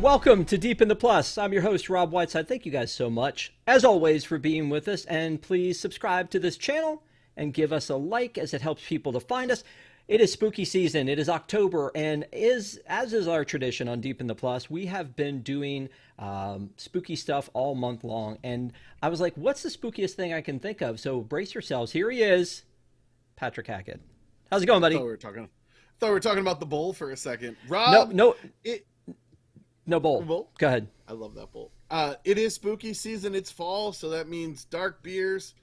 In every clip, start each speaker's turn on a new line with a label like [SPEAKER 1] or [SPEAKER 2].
[SPEAKER 1] Welcome to Deep in the Plus. I'm your host, Rob Whiteside. Thank you guys so much, as always, for being with us. And please subscribe to this channel and give us a like as it helps people to find us. It is spooky season. It is October, and as is our tradition on Deep in the Plus, we have been doing spooky stuff all month long. And I was like, what's the spookiest thing I can think of? So brace yourselves. Here he is, Patrick Hackett. How's it going, buddy?
[SPEAKER 2] Thought we were talking about the bowl for a second.
[SPEAKER 1] No,
[SPEAKER 2] Rob,
[SPEAKER 1] no bowl.
[SPEAKER 2] Bowl?
[SPEAKER 1] Go ahead.
[SPEAKER 2] I love that bowl. It is spooky season. It's fall, so that means dark beers,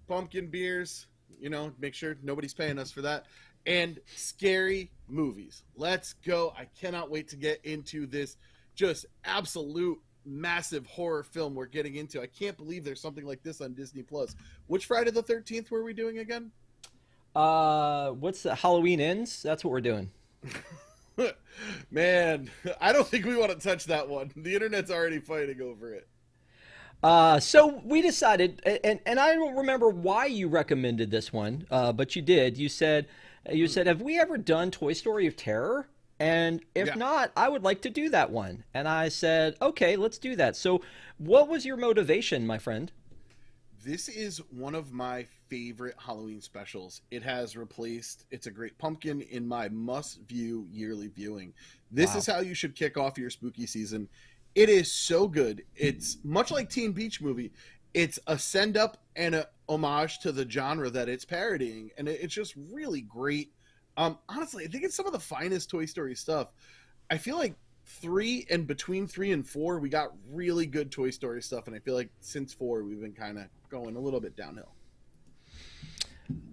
[SPEAKER 2] pumpkin beers. You know, make sure nobody's paying us for that. And scary movies. Let's go. I cannot wait to get into this just absolute massive horror film we're getting into. I can't believe there's something like this on Disney Plus. Which Friday the 13th were we doing again?
[SPEAKER 1] What's the Halloween Ends? That's what we're doing.
[SPEAKER 2] Man, I don't think we want to touch that one. The internet's already fighting over it.
[SPEAKER 1] So we decided, and I don't remember why you recommended this one, but you did. You said, have we ever done Toy Story of Terror? And if not, I would like to do that one. And I said, okay, let's do that. So what was your motivation, my friend?
[SPEAKER 2] This is one of my favorite Halloween specials. It has replaced It's a Great Pumpkin in my must-view yearly viewing. This is how you should kick off your spooky season. It is so good. It's much like Teen Beach Movie. It's a send-up and a homage to the genre that it's parodying, and it's just really great. Honestly, I think it's some of the finest Toy Story stuff. I feel like between 3 and 4, we got really good Toy Story stuff, and I feel like since 4, we've been kind of going a little bit downhill.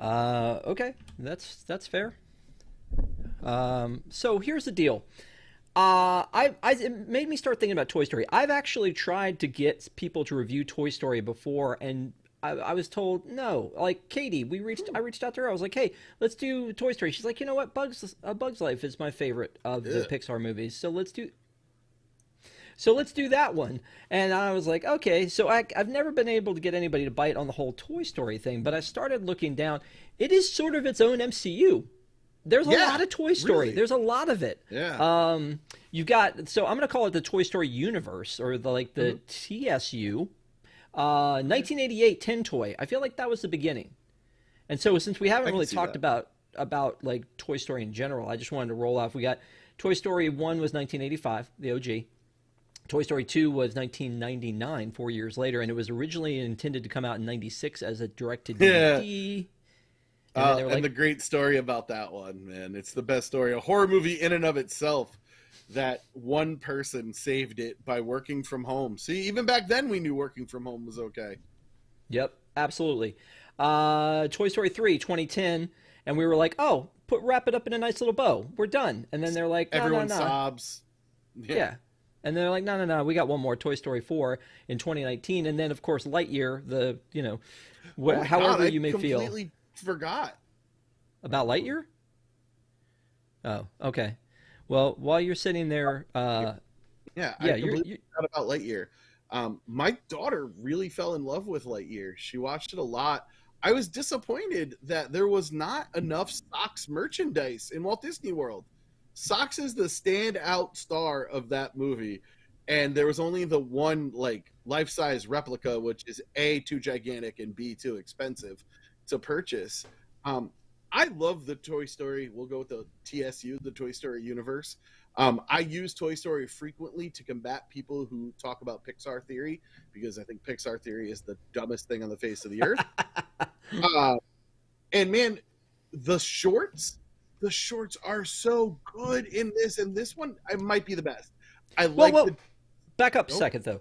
[SPEAKER 1] Okay, that's fair. So here's the deal. It made me start thinking about Toy Story. I've actually tried to get people to review Toy Story before, and I was told no. Like Katie, I reached out to her. I was like, "Hey, let's do Toy Story." She's like, "You know what? A Bug's Life is my favorite of the Pixar movies, so let's do that one." And I was like, okay. So I've never been able to get anybody to bite on the whole Toy Story thing, but I started looking down. It is sort of its own MCU. There's a lot of Toy Story.
[SPEAKER 2] Really?
[SPEAKER 1] There's a lot of it.
[SPEAKER 2] Yeah.
[SPEAKER 1] You've got, so I'm going to call it the Toy Story universe, or the TSU. 1988 Tin Toy. I feel like that was the beginning. And so since we haven't really talked about like Toy Story in general, I just wanted to roll off. We got Toy Story 1 was 1985, the OG. Toy Story 2 was 1999, 4 years later, and it was originally intended to come out in 96 as a direct-to-DVD.
[SPEAKER 2] And the great story about that one, man. It's the best story. A horror movie in and of itself, that one person saved it by working from home. See, even back then we knew working from home was okay.
[SPEAKER 1] Yep, absolutely. Toy Story 3, 2010, and we were like, oh, wrap it up in a nice little bow. We're done. And then they're like, no,
[SPEAKER 2] everyone
[SPEAKER 1] no.
[SPEAKER 2] sobs.
[SPEAKER 1] Yeah. And they're like, no, we got one more, Toy Story 4 in 2019. And then, of course, Lightyear, however you may feel.
[SPEAKER 2] I completely forgot.
[SPEAKER 1] About Lightyear? Oh, okay. Well, while you're sitting there...
[SPEAKER 2] I completely forgot about Lightyear. My daughter really fell in love with Lightyear. She watched it a lot. I was disappointed that there was not enough Socks merchandise in Walt Disney World. Socks is the standout star of that movie, and there was only the one life-size replica, which is A, too gigantic, and B, too expensive to purchase. I love the Toy Story. We'll go with the TSU, the Toy Story universe. I use Toy Story frequently to combat people who talk about Pixar theory, because I think Pixar theory is the dumbest thing on the face of the earth. And man, the shorts are so good in this, and this one might be the best.
[SPEAKER 1] Back up a second though.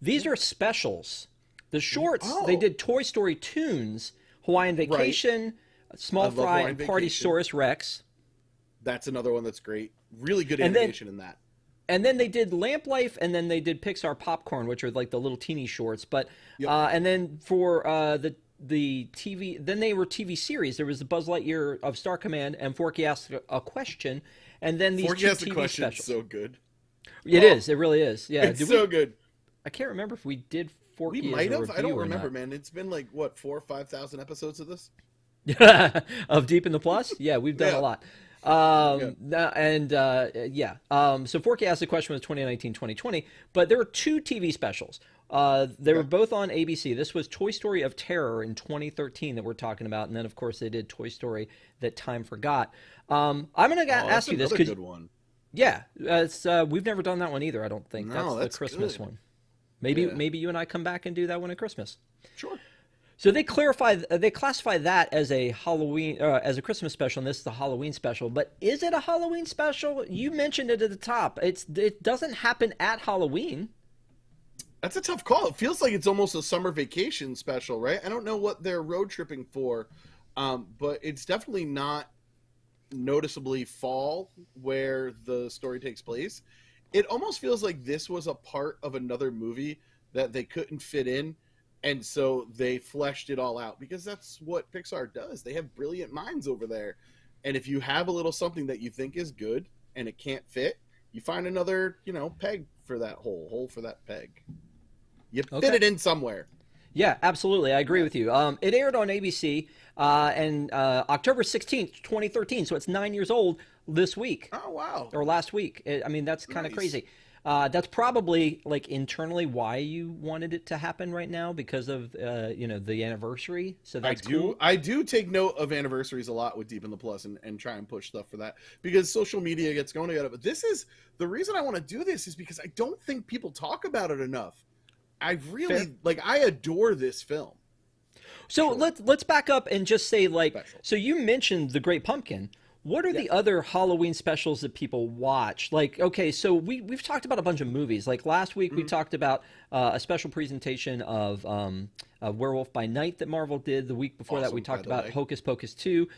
[SPEAKER 1] These are specials. The shorts, they did Toy Story Toons, Hawaiian Vacation, Small Fry, and Party-saurus Rex.
[SPEAKER 2] That's another one that's great. Really good animation in that.
[SPEAKER 1] And then they did Lamp Life, and then they did Pixar Popcorn, which are like the little teeny shorts. But and then for the TV, then they were TV series. There was the Buzz Lightyear of Star Command and Forky Asked a Question, and then these
[SPEAKER 2] Forky
[SPEAKER 1] two
[SPEAKER 2] Asked a
[SPEAKER 1] TV
[SPEAKER 2] Question
[SPEAKER 1] specials.
[SPEAKER 2] So good.
[SPEAKER 1] It is. It really is. Yeah,
[SPEAKER 2] it's so good.
[SPEAKER 1] I can't remember if we did Forky.
[SPEAKER 2] We might
[SPEAKER 1] as a
[SPEAKER 2] have. I don't
[SPEAKER 1] review or
[SPEAKER 2] remember,
[SPEAKER 1] not.
[SPEAKER 2] man. It's been like what 4,000 or 5,000 episodes of this.
[SPEAKER 1] Of Deep in the Plus. Yeah, we've done a lot. Yeah. So Forky asked the question was 2019, 2020, but there were two TV specials. They were both on ABC. This was Toy Story of Terror in 2013 that we're talking about, and then of course they did Toy Story That Time Forgot. I'm going to ask you this
[SPEAKER 2] because good one.
[SPEAKER 1] Yeah, it's we've never done that one either. I don't think that's the Christmas one. Maybe you and I come back and do that one at Christmas.
[SPEAKER 2] Sure.
[SPEAKER 1] So they classify that as a Halloween, as a Christmas special, and this is the Halloween special. But is it a Halloween special? You mentioned it at the top. It doesn't happen at Halloween.
[SPEAKER 2] That's a tough call. It feels like it's almost a summer vacation special, right? I don't know what they're road tripping for, but it's definitely not noticeably fall where the story takes place. It almost feels like this was a part of another movie that they couldn't fit in. And so they fleshed it all out, because that's what Pixar does. They have brilliant minds over there. And if you have a little something that you think is good and it can't fit, you find another, peg for that hole for that peg. You fit it in somewhere.
[SPEAKER 1] Yeah, absolutely. I agree with you. It aired on ABC and October 16th, 2013. So it's 9 years old this week.
[SPEAKER 2] Oh, wow.
[SPEAKER 1] Or last week. That's kind of crazy. That's probably like internally why you wanted it to happen right now, because of the anniversary. So that's cool.
[SPEAKER 2] I do take note of anniversaries a lot with Deep in the Plus and try and push stuff for that, because social media gets going together. But this is the reason I want to do this, is because I don't think people talk about it enough. I really I adore this film.
[SPEAKER 1] So let's back up and just say so you mentioned The Great Pumpkin. What are the other Halloween specials that people watch? So we've talked about a bunch of movies. Like last week, we talked about a special presentation of Werewolf by Night that Marvel did. The week before that, we talked about Hocus Pocus 2.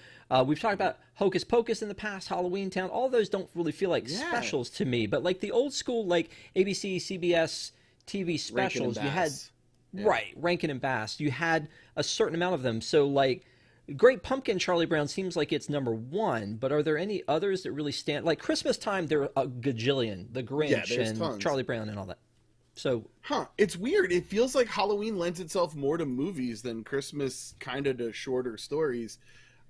[SPEAKER 1] We've talked about Hocus Pocus in the past, Halloween Town. All those don't really feel like specials to me. But like the old school, ABC, CBS TV specials, you had Rankin and Bass. You had a certain amount of them. So Great Pumpkin, Charlie Brown seems like it's number one, but are there any others that really stand? Like Christmas Time, there are a gajillion. The Grinch and tons. Charlie Brown and all that. So,
[SPEAKER 2] it's weird. It feels like Halloween lends itself more to movies than Christmas kind of to shorter stories.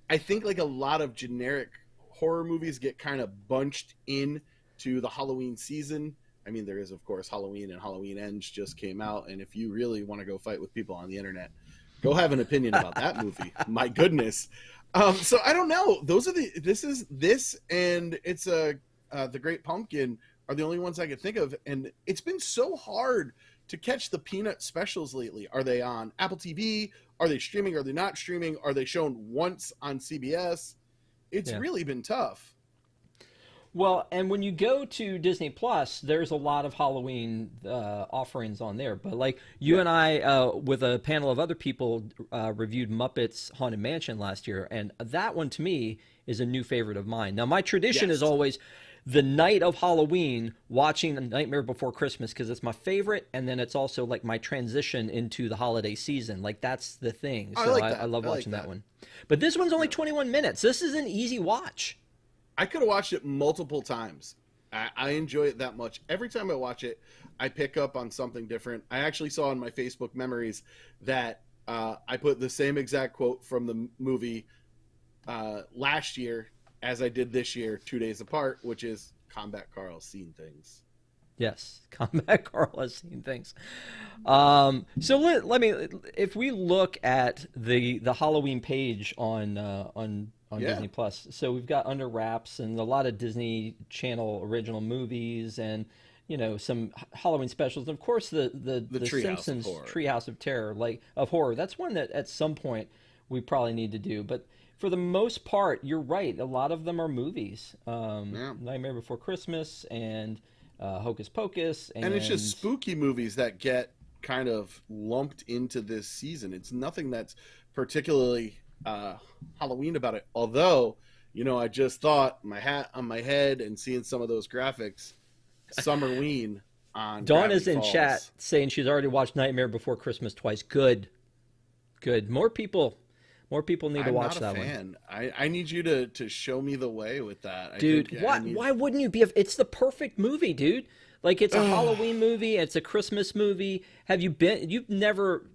[SPEAKER 2] I think a lot of generic horror movies get kind of bunched in to the Halloween season. I mean, there is, of course, Halloween, and Halloween Ends just came out. And if you really want to go fight with people on the internet, go have an opinion about that movie. My goodness. So I don't know. This and it's The Great Pumpkin are the only ones I could think of. And it's been so hard to catch the Peanut specials lately. Are they on Apple TV? Are they streaming? Are they not streaming? Are they shown once on CBS? It's really been tough.
[SPEAKER 1] Well, and when you go to Disney Plus, there's a lot of Halloween offerings on there. But you and I, with a panel of other people, reviewed Muppets Haunted Mansion last year, and that one to me is a new favorite of mine. Now, my tradition is always the night of Halloween watching The Nightmare Before Christmas, because it's my favorite, and then it's also my transition into the holiday season. That's the thing. So I love watching that one. But this one's only 21 minutes. This is an easy watch.
[SPEAKER 2] I could have watched it multiple times. I enjoy it that much. Every time I watch it, I pick up on something different. I actually saw in my Facebook memories that I put the same exact quote from the movie last year as I did this year, 2 days apart, which is Combat Carl's seen things.
[SPEAKER 1] Yes, Combat Carl has seen things. So let me, if we look at the Halloween page on Disney Plus, so we've got Under Wraps and a lot of Disney Channel original movies, and some Halloween specials, and of course the Simpsons Treehouse of Terror, of horror. That's one that at some point we probably need to do, but for the most part, you're right. A lot of them are movies. Nightmare Before Christmas and Hocus Pocus, and
[SPEAKER 2] it's just spooky movies that get kind of lumped into this season. It's nothing that's particularly Halloween about it. Although, I just thought, my hat on my head and seeing some of those graphics, Summerween on
[SPEAKER 1] Dawn
[SPEAKER 2] Gravity
[SPEAKER 1] is in
[SPEAKER 2] Falls.
[SPEAKER 1] chat saying she's already watched Nightmare Before Christmas twice. Good. More people need to watch that one.
[SPEAKER 2] I need you to show me the way with that.
[SPEAKER 1] Dude, why wouldn't you be? It's the perfect movie, dude. It's a Halloween movie. It's a Christmas movie. You've never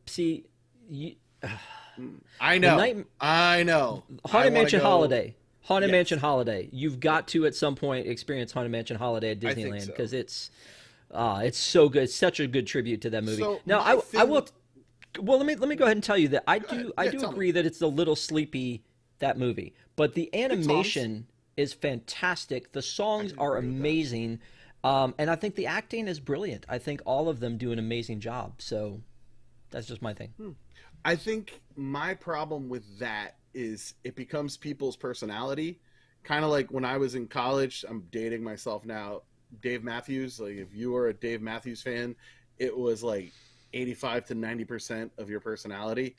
[SPEAKER 1] I
[SPEAKER 2] know. I know.
[SPEAKER 1] Haunted Mansion Holiday. Haunted Mansion Holiday. You've got to at some point experience Haunted Mansion Holiday at Disneyland because it's so good. It's such a good tribute to that movie.
[SPEAKER 2] So
[SPEAKER 1] now I will. Well, let me go ahead and tell you that I do agree that it's a little sleepy, that movie, but the animation is fantastic. The songs are amazing, and I think the acting is brilliant. I think all of them do an amazing job. So that's just my thing.
[SPEAKER 2] I think my problem with that is it becomes people's personality. Kind of like when I was in college, I'm dating myself now, Dave Matthews. Like if you were a Dave Matthews fan, it was like 85 to 90% of your personality.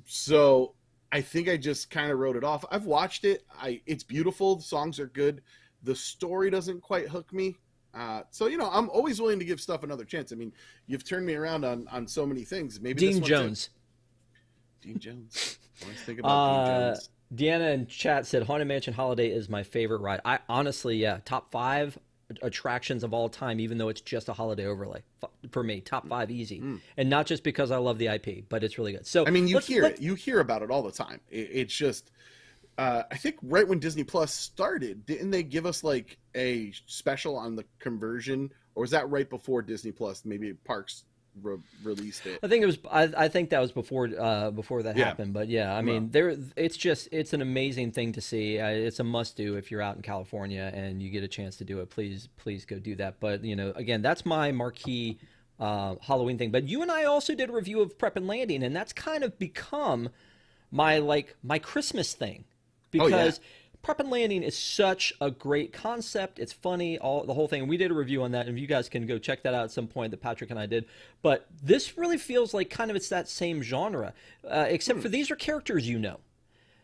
[SPEAKER 2] So I think I just kind of wrote it off. I've watched it. It's beautiful. The songs are good. The story doesn't quite hook me. So, I'm always willing to give stuff another chance. I mean, you've turned me around on so many things. Maybe
[SPEAKER 1] Dean Jones.
[SPEAKER 2] Dean Jones. Let's think about Dean Jones.
[SPEAKER 1] Deanna in chat said Haunted Mansion Holiday is my favorite ride. I honestly, top 5 attractions of all time, even though it's just a holiday overlay for me. Top 5 easy. And not just because I love the IP, but it's really good. So
[SPEAKER 2] I mean, you hear about it all the time. It's just I think right when Disney Plus started, didn't they give us like a special on the conversion, or was that right before Disney Plus? Maybe Parks released it.
[SPEAKER 1] I think it was. I think that was before that happened. But yeah, I mean, it's an amazing thing to see. It's a must do if you're out in California and you get a chance to do it. Please go do that. But again, that's my marquee Halloween thing. But you and I also did a review of Prep and Landing, and that's kind of become my Christmas thing because. Prep and Landing is such a great concept. It's funny, the whole thing. We did a review on that, and you guys can go check that out at some point that Patrick and I did. But this really feels like kind of it's that same genre, except for these are characters you know.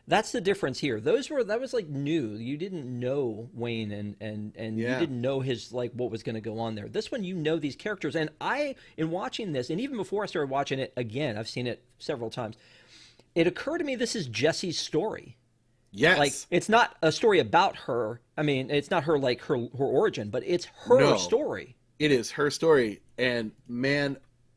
[SPEAKER 1] That's the difference here. That was like new. You didn't know Wayne and you didn't know his like what was going to go on there. This one you know these characters, and in watching this, and even before I started watching it again, I've seen it several times. It occurred to me this is Jessie's story.
[SPEAKER 2] Yes.
[SPEAKER 1] Like, it's not a story about her. I mean, it's not her, like, her origin, but it's her story.
[SPEAKER 2] It is her story. And, man,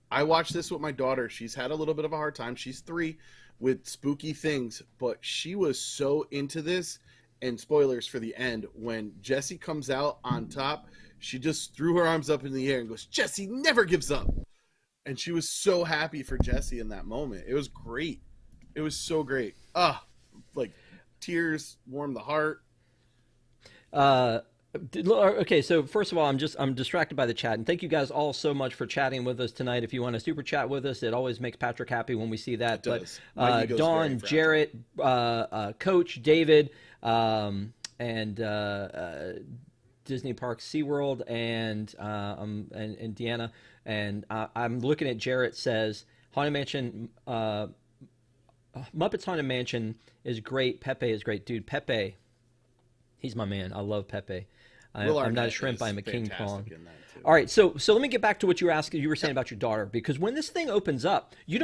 [SPEAKER 2] I watched this with my daughter. She's had a little bit of a hard time. She's 3 with spooky things, but she was so into this. And spoilers for the end, when Jessie comes out on top, she just threw her arms up in the air and goes, "Jessie never gives up." And she was so happy for Jessie in that moment. It was great. It was so great. Tears warm the heart.
[SPEAKER 1] Okay, so first of all, I'm distracted by the chat, and thank you guys all so much for chatting with us tonight. If you want to super chat with us, it always makes Patrick happy when we see that. But Dawn, Jarrett, Coach David, and Disney Parks SeaWorld, and Deanna, and I'm looking at Jarrett says Haunted Mansion. Muppets Haunted Mansion is great. Pepe is great. Dude, Pepe, he's my man. I love Pepe. I'm not a shrimp. I'm a king Kong. All right, so let me get back to what you were saying about your daughter, because when this thing opens up, you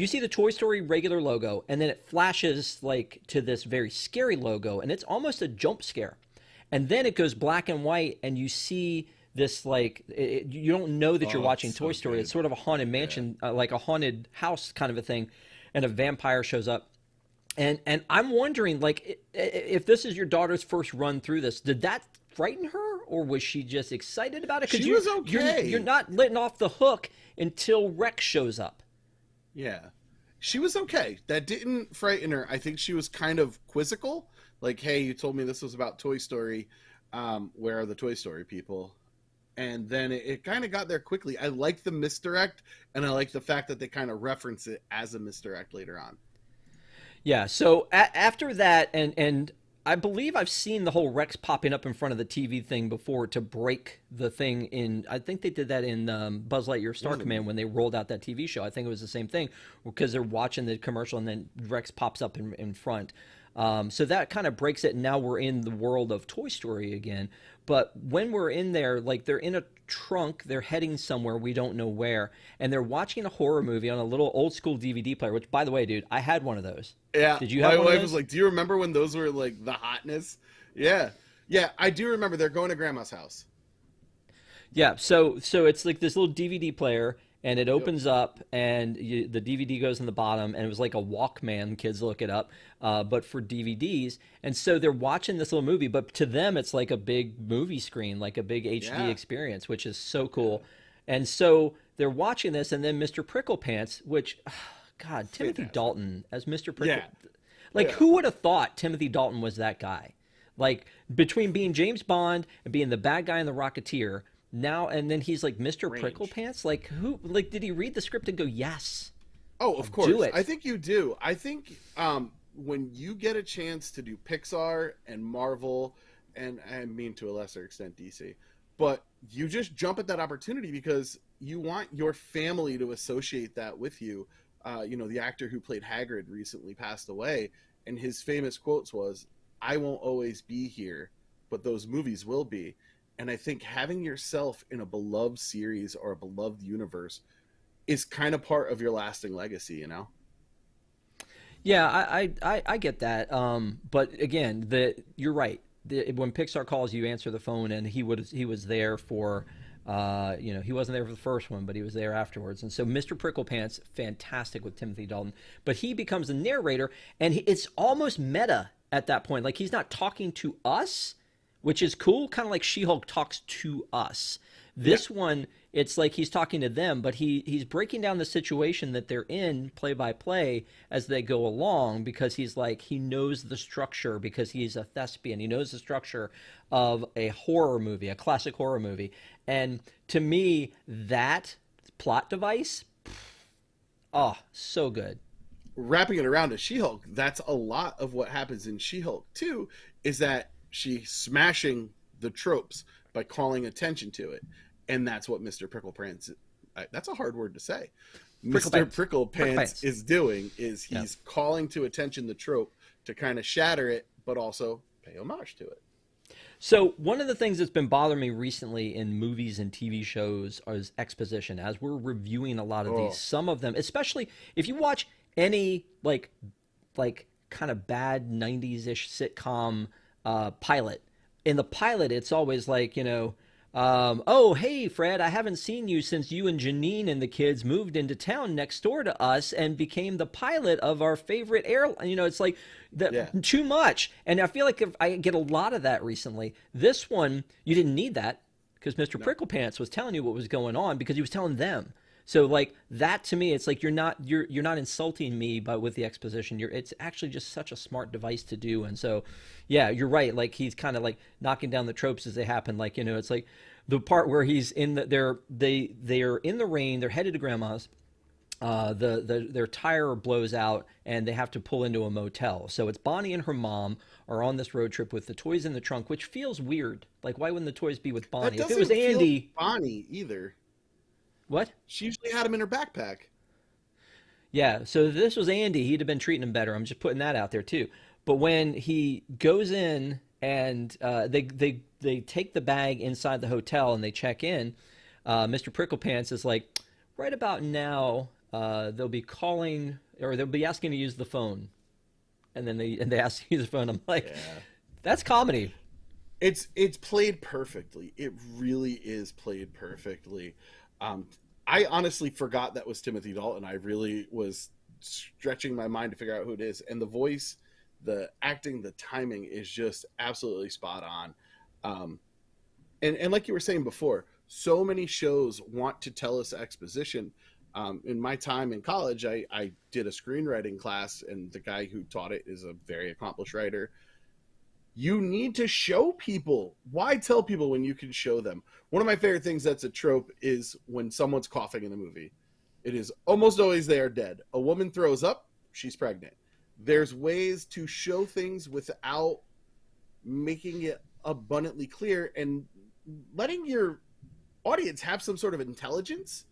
[SPEAKER 1] see the Toy Story regular logo, and then it flashes like to this very scary logo, and it's almost a jump scare. And then it goes black and white, and you see this you don't know that you're watching Toy Story. Good. It's sort of a haunted mansion, like a haunted house kind of a thing. And a vampire shows up, and I'm wondering, like, if this is your daughter's first run through this, did that frighten her, or was she just excited about it? Because
[SPEAKER 2] she was okay.
[SPEAKER 1] You're not letting off the hook until Rex shows up.
[SPEAKER 2] Yeah, she was okay. That didn't frighten her. I think she was kind of quizzical, like, "Hey, you told me this was about Toy Story. Where are the Toy Story people?" And then it kind of got there quickly. I like the misdirect, and I like the fact that they kind of reference it as a misdirect later on.
[SPEAKER 1] Yeah, so after that, and I believe I've seen the whole Rex popping up in front of the TV thing before to break the thing in. I think they did that in Buzz Lightyear Star Command when they rolled out that TV show. I think it was the same thing, because they're watching the commercial and then Rex pops up in front. So that kind of breaks it, and now we're in the world of Toy Story again. But when we're in there, like, they're in a trunk, they're heading somewhere, we don't know where, and they're watching a horror movie on a little old school DVD player, which, by the way, dude, I had one of those.
[SPEAKER 2] Yeah.
[SPEAKER 1] Did you have one of those?
[SPEAKER 2] My wife was like, "Do you remember when those were, like, the hotness?" Yeah. Yeah, I do remember. They're going to Grandma's house.
[SPEAKER 1] Yeah, so it's like this little DVD player, and it
[SPEAKER 2] Yep.
[SPEAKER 1] opens up, and the DVD goes in the bottom, and it was like a Walkman. Kids look it up, but for DVDs. And so they're watching this little movie, but to them, it's like a big movie screen, like a big HD
[SPEAKER 2] Yeah.
[SPEAKER 1] experience, which is so
[SPEAKER 2] Yeah.
[SPEAKER 1] cool. And so they're watching this, and then Mr. Pricklepants, which, God, Timothy
[SPEAKER 2] Fantastic.
[SPEAKER 1] Dalton as Mr. Prickle.
[SPEAKER 2] Yeah.
[SPEAKER 1] Like,
[SPEAKER 2] Yeah.
[SPEAKER 1] who would have thought Timothy Dalton was that guy? Like, between being James Bond and being the bad guy in The Rocketeer, now and then he's like Mr.
[SPEAKER 2] Range.
[SPEAKER 1] Pricklepants. Like, who? Like, did he read the script and go, "Yes,
[SPEAKER 2] Oh,
[SPEAKER 1] I'll
[SPEAKER 2] of
[SPEAKER 1] do
[SPEAKER 2] course. I
[SPEAKER 1] it"?
[SPEAKER 2] think you do. I think when you get a chance to do Pixar and Marvel, and I mean to a lesser extent DC, but you just jump at that opportunity because you want your family to associate that with you. The actor who played Hagrid recently passed away, and his famous quotes was, "I won't always be here, but those movies will be." And I think having yourself in a beloved series or a beloved universe is kind of part of your lasting legacy, you know?
[SPEAKER 1] Yeah, I get that. But again, you're right. When Pixar calls, you answer the phone, and he was there for, he wasn't there for the first one, but he was there afterwards. And so Mr. Pricklepants, fantastic with Timothy Dalton, but he becomes the narrator, and it's almost meta at that point. Like he's not talking to us, which is cool, kind of like She-Hulk talks to us.
[SPEAKER 2] Yeah.
[SPEAKER 1] This one, it's like he's talking to them, but he's breaking down the situation that they're in play by play as they go along, because he's like, he knows the structure because he's a thespian. He knows the structure of a horror movie, a classic horror movie. And to me, that plot device, oh, so good.
[SPEAKER 2] Wrapping it around to She-Hulk, that's a lot of what happens in She-Hulk too, is that she's smashing the tropes by calling attention to it. And that's what Mr. Pricklepants, that's a hard word to say. Mr.
[SPEAKER 1] Pricklepants.
[SPEAKER 2] Pricklepants
[SPEAKER 1] Pricklepants.
[SPEAKER 2] is doing is
[SPEAKER 1] Yeah.
[SPEAKER 2] he's calling to attention the trope to kind of shatter it, but also pay homage to it.
[SPEAKER 1] So one of the things that's been bothering me recently in movies and TV shows is exposition. As we're reviewing a lot of these,
[SPEAKER 2] Oh,
[SPEAKER 1] some of them, especially if you watch any like kind of bad 90s-ish sitcom pilot. In the pilot, it's always like, oh, hey, Fred, I haven't seen you since you and Janine and the kids moved into town next door to us and became the pilot of our favorite airline. It's like
[SPEAKER 2] yeah.
[SPEAKER 1] too much. And I feel like if I get a lot of that recently. This one, you didn't need that because Mr.
[SPEAKER 2] No.
[SPEAKER 1] Pricklepants was telling you what was going on because he was telling them. So like that to me, it's like you're not insulting me by with the exposition. It's actually just such a smart device to do. And so, yeah, you're right. Like he's kind of like knocking down the tropes as they happen. Like it's like the part where he's in they're in the rain. They're headed to grandma's. Their tire blows out and they have to pull into a motel. So it's Bonnie and her mom are on this road trip with the toys in the trunk, which feels weird. Like why wouldn't the toys be with
[SPEAKER 2] That
[SPEAKER 1] Bonnie? If it was
[SPEAKER 2] doesn't feel
[SPEAKER 1] Andy,
[SPEAKER 2] Bonnie either.
[SPEAKER 1] what?
[SPEAKER 2] She usually had him in her backpack.
[SPEAKER 1] Yeah, so if this was Andy, he'd have been treating him better. I'm just putting that out there too. But when he goes in and they take the bag inside the hotel and they check in, Mr. Pricklepants is like, right about now, they'll be calling or they'll be asking to use the phone, and then they ask to use the phone. I'm like,
[SPEAKER 2] Yeah.
[SPEAKER 1] that's comedy.
[SPEAKER 2] It's played perfectly. It really is played perfectly. I honestly forgot that was Timothy Dalton. I really was stretching my mind to figure out who it is, and the voice, the acting, the timing is just absolutely spot on. And like you were saying before, so many shows want to tell us exposition. In my time in college, I did a screenwriting class, and the guy who taught it is a very accomplished writer. You need to show people. Why tell people when you can show them? One of my favorite things that's a trope is when someone's coughing in the movie. It is almost always they are dead. A woman throws up, she's pregnant. There's ways to show things without making it abundantly clear and letting your audience have some sort of intelligence.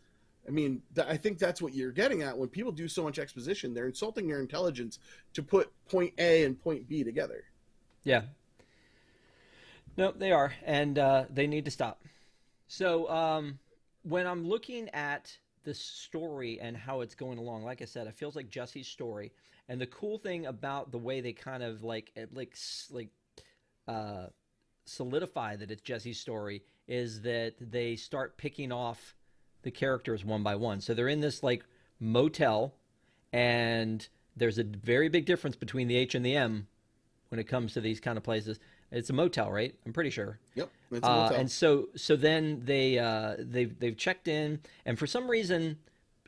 [SPEAKER 2] I mean, I think that's what you're getting at. When people do so much exposition, they're insulting your intelligence to put point A and point B together.
[SPEAKER 1] Yeah, no, they are, and they need to stop. So when I'm looking at the story and how it's going along, like I said, it feels like Jesse's story. And the cool thing about the way they kind of uh, solidify that it's Jesse's story is that they start picking off the characters one by one. So they're in this like motel, and there's a very big difference between the H and the M when it comes to these kind of places. It's a motel, right? I'm pretty sure.
[SPEAKER 2] Yep, it's a motel.
[SPEAKER 1] And so then they've checked in, and for some reason,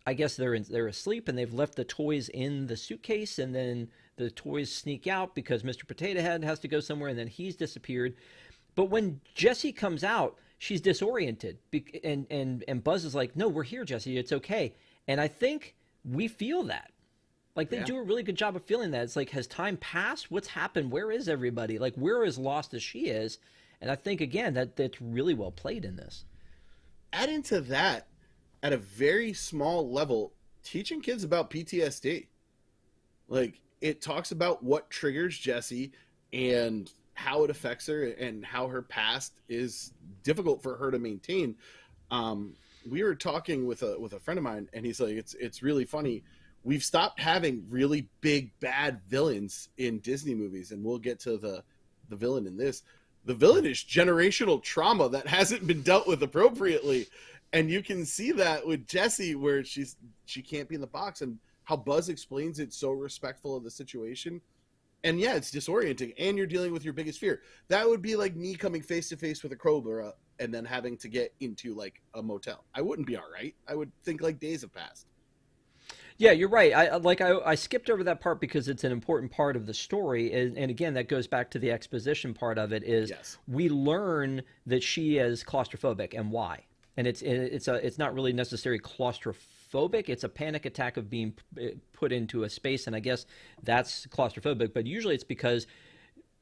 [SPEAKER 1] I guess they're asleep, and they've left the toys in the suitcase, and then the toys sneak out because Mr. Potato Head has to go somewhere, and then he's disappeared. But when Jessie comes out, she's disoriented, and Buzz is like, "No, we're here, Jessie. It's okay." And I think we feel that. Like, they do a really good job of feeling that. It's like, has time passed? What's happened? Where is everybody? Like, we're as lost as she is. And I think, again, that's really well played in this.
[SPEAKER 2] Add into that, at a very small level, teaching kids about PTSD. Like, it talks about what triggers Jessie and how it affects her and how her past is difficult for her to maintain. We were talking with a friend of mine, and he's like, it's really funny. We've stopped having really big bad villains in Disney movies, and we'll get to the villain in this. The villain is generational trauma that hasn't been dealt with appropriately, and you can see that with Jessie, where she can't be in the box, and how Buzz explains it so respectful of the situation. And yeah, it's disorienting, and you're dealing with your biggest fear. That would be like me coming face to face with a cobra and then having to get into like a motel. I wouldn't be all right. I would think like days have passed.
[SPEAKER 1] Yeah, you're right. I skipped over that part because it's an important part of the story, and again, that goes back to the exposition part of it. Is we learn that she is claustrophobic and why, and it's not really necessarily claustrophobic. It's a panic attack of being put into a space, and I guess that's claustrophobic. But usually, it's because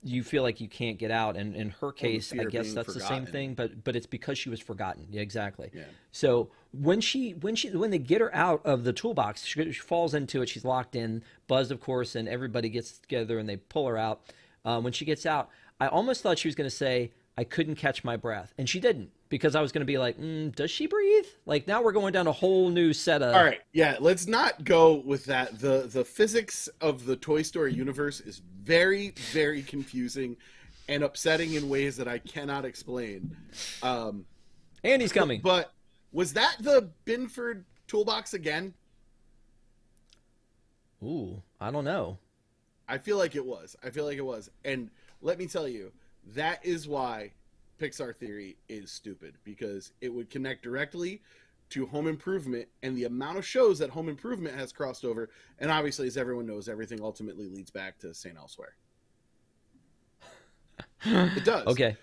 [SPEAKER 1] you feel like you can't get out, and in her case, I guess that's the same thing, but it's because she was forgotten. Yeah, exactly. Yeah. So when they get her out of the toolbox, she falls into it. She's locked in. Buzz, of course, and everybody gets together and they pull her out. When she gets out, I almost thought she was going to say, "I couldn't catch my breath," and she didn't, because I was going to be like, does she breathe? Like, now we're going down a whole new set of...
[SPEAKER 2] All right, yeah, let's not go with that. The physics of the Toy Story universe is very, very confusing and upsetting in ways that I cannot explain.
[SPEAKER 1] Andy's coming.
[SPEAKER 2] But was that the Binford toolbox again?
[SPEAKER 1] Ooh, I don't know.
[SPEAKER 2] I feel like it was. And let me tell you, that is why Pixar Theory is stupid, because it would connect directly to Home Improvement and the amount of shows that Home Improvement has crossed over. And obviously, as everyone knows, everything ultimately leads back to St. Elsewhere. It does.
[SPEAKER 1] Okay.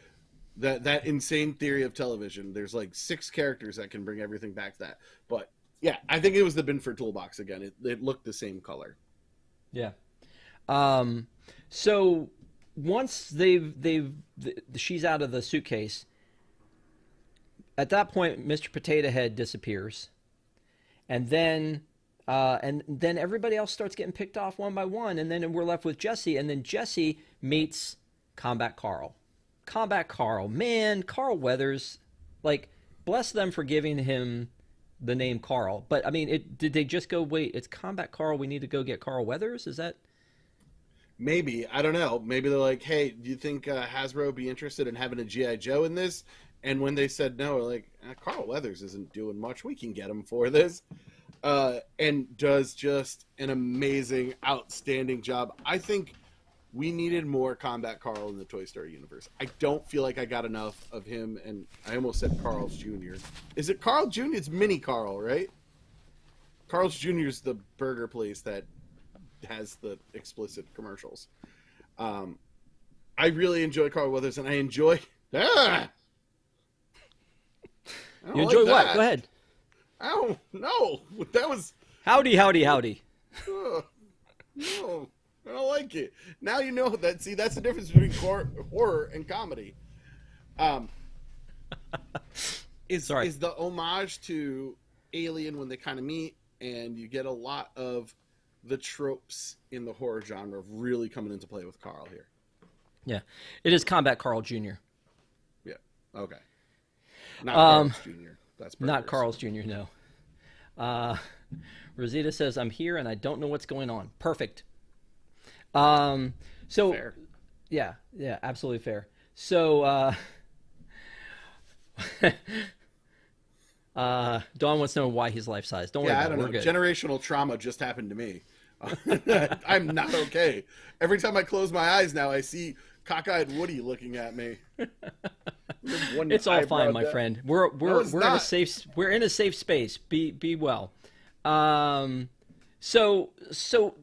[SPEAKER 2] That insane theory of television. There's like 6 characters that can bring everything back to that. But yeah, I think it was the Binford toolbox again. It looked the same color.
[SPEAKER 1] Yeah. So once she's out of the suitcase, at that point, Mr. Potato Head disappears, and then everybody else starts getting picked off one by one, and then we're left with Jessie, and then Jessie meets Combat Carl. Combat Carl, man, Carl Weathers, like, bless them for giving him the name Carl. But I mean, did they just go, wait, it's Combat Carl, we need to go get Carl Weathers? Is that?
[SPEAKER 2] Maybe, I don't know. Maybe they're like, hey, do you think Hasbro would be interested in having a G.I. Joe in this? And when they said no, we're like, Carl Weathers isn't doing much. We can get him for this. And does just an amazing, outstanding job. I think we needed more Combat Carl in the Toy Story universe. I don't feel like I got enough of him, and I almost said Carl's Jr. Is it Carl Jr.? It's Mini Carl, right? Carl's Jr. is the burger place that has the explicit commercials. I really enjoy Carl Weathers, and I enjoy...
[SPEAKER 1] You enjoy what? Go ahead.
[SPEAKER 2] I don't know. That was...
[SPEAKER 1] Howdy, howdy, howdy.
[SPEAKER 2] No, I don't like it. Now you know that. See, that's the difference between horror and comedy. Is the homage to Alien when they kind of meet, and you get a lot of the tropes in the horror genre really coming into play with Carl here.
[SPEAKER 1] Yeah, it is Combat Carl Jr.
[SPEAKER 2] Yeah. Okay. Not Carl's Jr. That's
[SPEAKER 1] not Carl's Jr. No. Rosita says, "I'm here and I don't know what's going on." Perfect. So
[SPEAKER 2] fair.
[SPEAKER 1] Yeah, absolutely fair. So Dawn wants to know why he's life size. Don't worry about it.
[SPEAKER 2] I don't know.
[SPEAKER 1] We're good.
[SPEAKER 2] Generational trauma just happened to me. I'm not okay. Every time I close my eyes now, I see cockeyed Woody looking at me.
[SPEAKER 1] It's all fine, my friend. We're in a safe space. Be well. So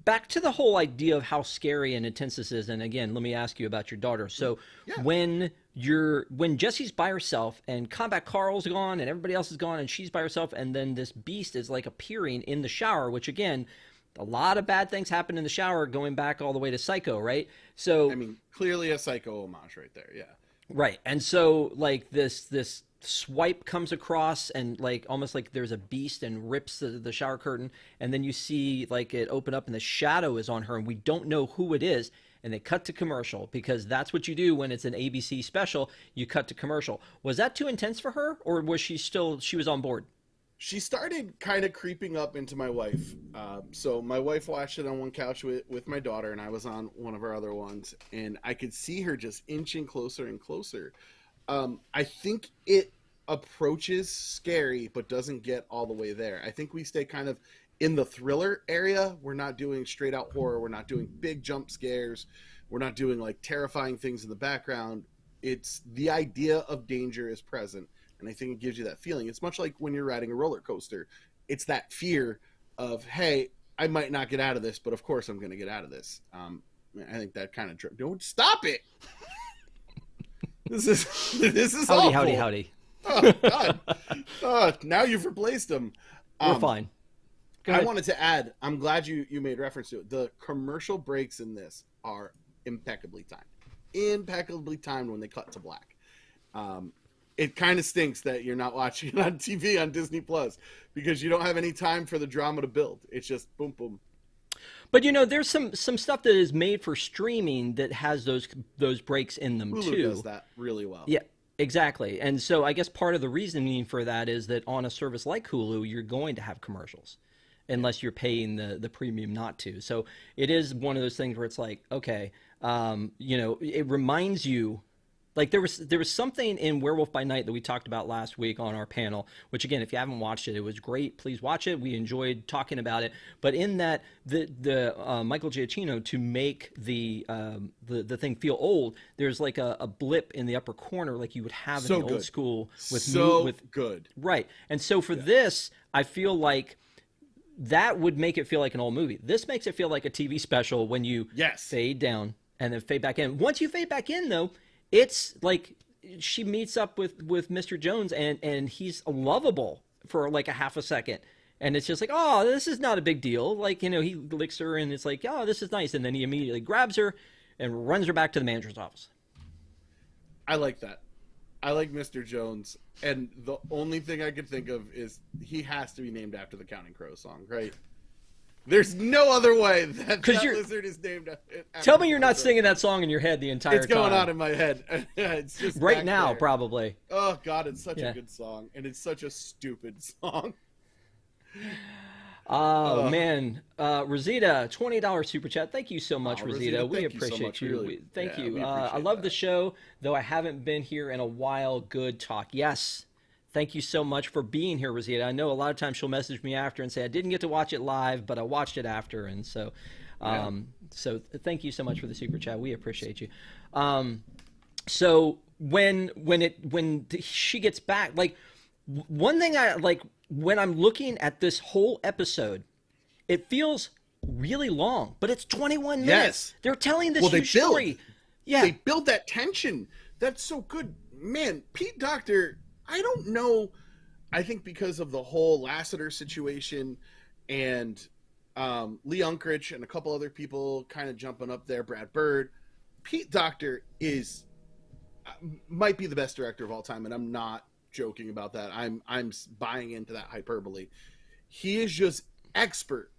[SPEAKER 1] back to the whole idea of how scary and intense this is. And again, let me ask you about your daughter. So when Jesse's by herself and Combat Carl's gone and everybody else is gone and she's by herself, and then this beast is like appearing in the shower, which again, a lot of bad things happen in the shower going back all the way to Psycho, right? So
[SPEAKER 2] I mean, clearly a Psycho homage right there. Yeah.
[SPEAKER 1] Right. And so like this swipe comes across and like almost like there's a beast and rips the shower curtain, and then you see like it open up and the shadow is on her and we don't know who it is, and they cut to commercial because that's what you do when it's an ABC special. You cut to commercial. Was that too intense for her, or was she was on board?
[SPEAKER 2] She started kind of creeping up into my wife. So my wife watched it on one couch with my daughter, and I was on one of our other ones, and I could see her just inching closer and closer. I think it approaches scary, but doesn't get all the way there. I think we stay kind of in the thriller area. We're not doing straight out horror. We're not doing big jump scares. We're not doing like terrifying things in the background. It's the idea of danger is present. And I think it gives you that feeling. It's much like when you're riding a roller coaster. It's that fear of, hey, I might not get out of this, but of course I'm going to get out of this. I think that kind of don't stop it. This is
[SPEAKER 1] howdy,
[SPEAKER 2] awful.
[SPEAKER 1] howdy.
[SPEAKER 2] Oh God! Now you've replaced them.
[SPEAKER 1] We're fine.
[SPEAKER 2] I wanted to add. I'm glad you made reference to it. The commercial breaks in this are impeccably timed when they cut to black. It kind of stinks that you're not watching it on TV on Disney Plus because you don't have any time for the drama to build. It's just boom, boom.
[SPEAKER 1] But you know, there's some stuff that is made for streaming that has those breaks in them
[SPEAKER 2] Hulu
[SPEAKER 1] too.
[SPEAKER 2] does that really well.
[SPEAKER 1] Yeah, exactly. And so I guess part of the reasoning for that is that on a service like Hulu, you're going to have commercials unless you're paying the premium not to. So it is one of those things where it's like, okay, you know, it reminds you. Like there was something in Werewolf by Night that we talked about last week on our panel, which again, if you haven't watched it, it was great. Please watch it. We enjoyed talking about it. But in that, the Michael Giacchino, to make the thing feel old, there's like a blip in the upper corner, like you would have in the old school with
[SPEAKER 2] good.
[SPEAKER 1] Right. And so for this, I feel like that would make it feel like an old movie. This makes it feel like a TV special when you fade down and then fade back in. Once you fade back in, though, it's like she meets up with Mr. Jones and he's lovable for like a half a second. And it's just like, oh, this is not a big deal. Like, you know, he licks her and it's like, oh, this is nice. And then he immediately grabs her and runs her back to the manager's office.
[SPEAKER 2] I like that. I like Mr. Jones. And the only thing I could think of is he has to be named after the Counting Crows song, right? There's no other way that lizard is named after.
[SPEAKER 1] Tell me you're not singing that song in your head the entire time.
[SPEAKER 2] It's going on in my head. It's just
[SPEAKER 1] right now,
[SPEAKER 2] there.
[SPEAKER 1] Probably.
[SPEAKER 2] Oh, God, it's such a good song. And it's such a stupid song.
[SPEAKER 1] Oh, man. Rosita, $20 super chat. Thank you so much, Rosita. We appreciate you.
[SPEAKER 2] Really.
[SPEAKER 1] Thank you. I love the show, though I haven't been here in a while. Good talk. Yes. Thank you so much for being here, Rosita. I know a lot of times she'll message me after and say, I didn't get to watch it live, but I watched it after. And so, so thank you so much for the super chat. We appreciate you. So when she gets back, like one thing I like when I'm looking at this whole episode, it feels really long, but it's 21 minutes.
[SPEAKER 2] Yes.
[SPEAKER 1] They're telling this huge story. Yeah.
[SPEAKER 2] They build that tension. That's so good. Man, Pete Docter, I don't know. I think because of the whole Lassiter situation and Lee Unkrich and a couple other people kind of jumping up there, Brad Bird, Pete Docter might be the best director of all time, and I'm not joking about that. I'm buying into that hyperbole. He is just expert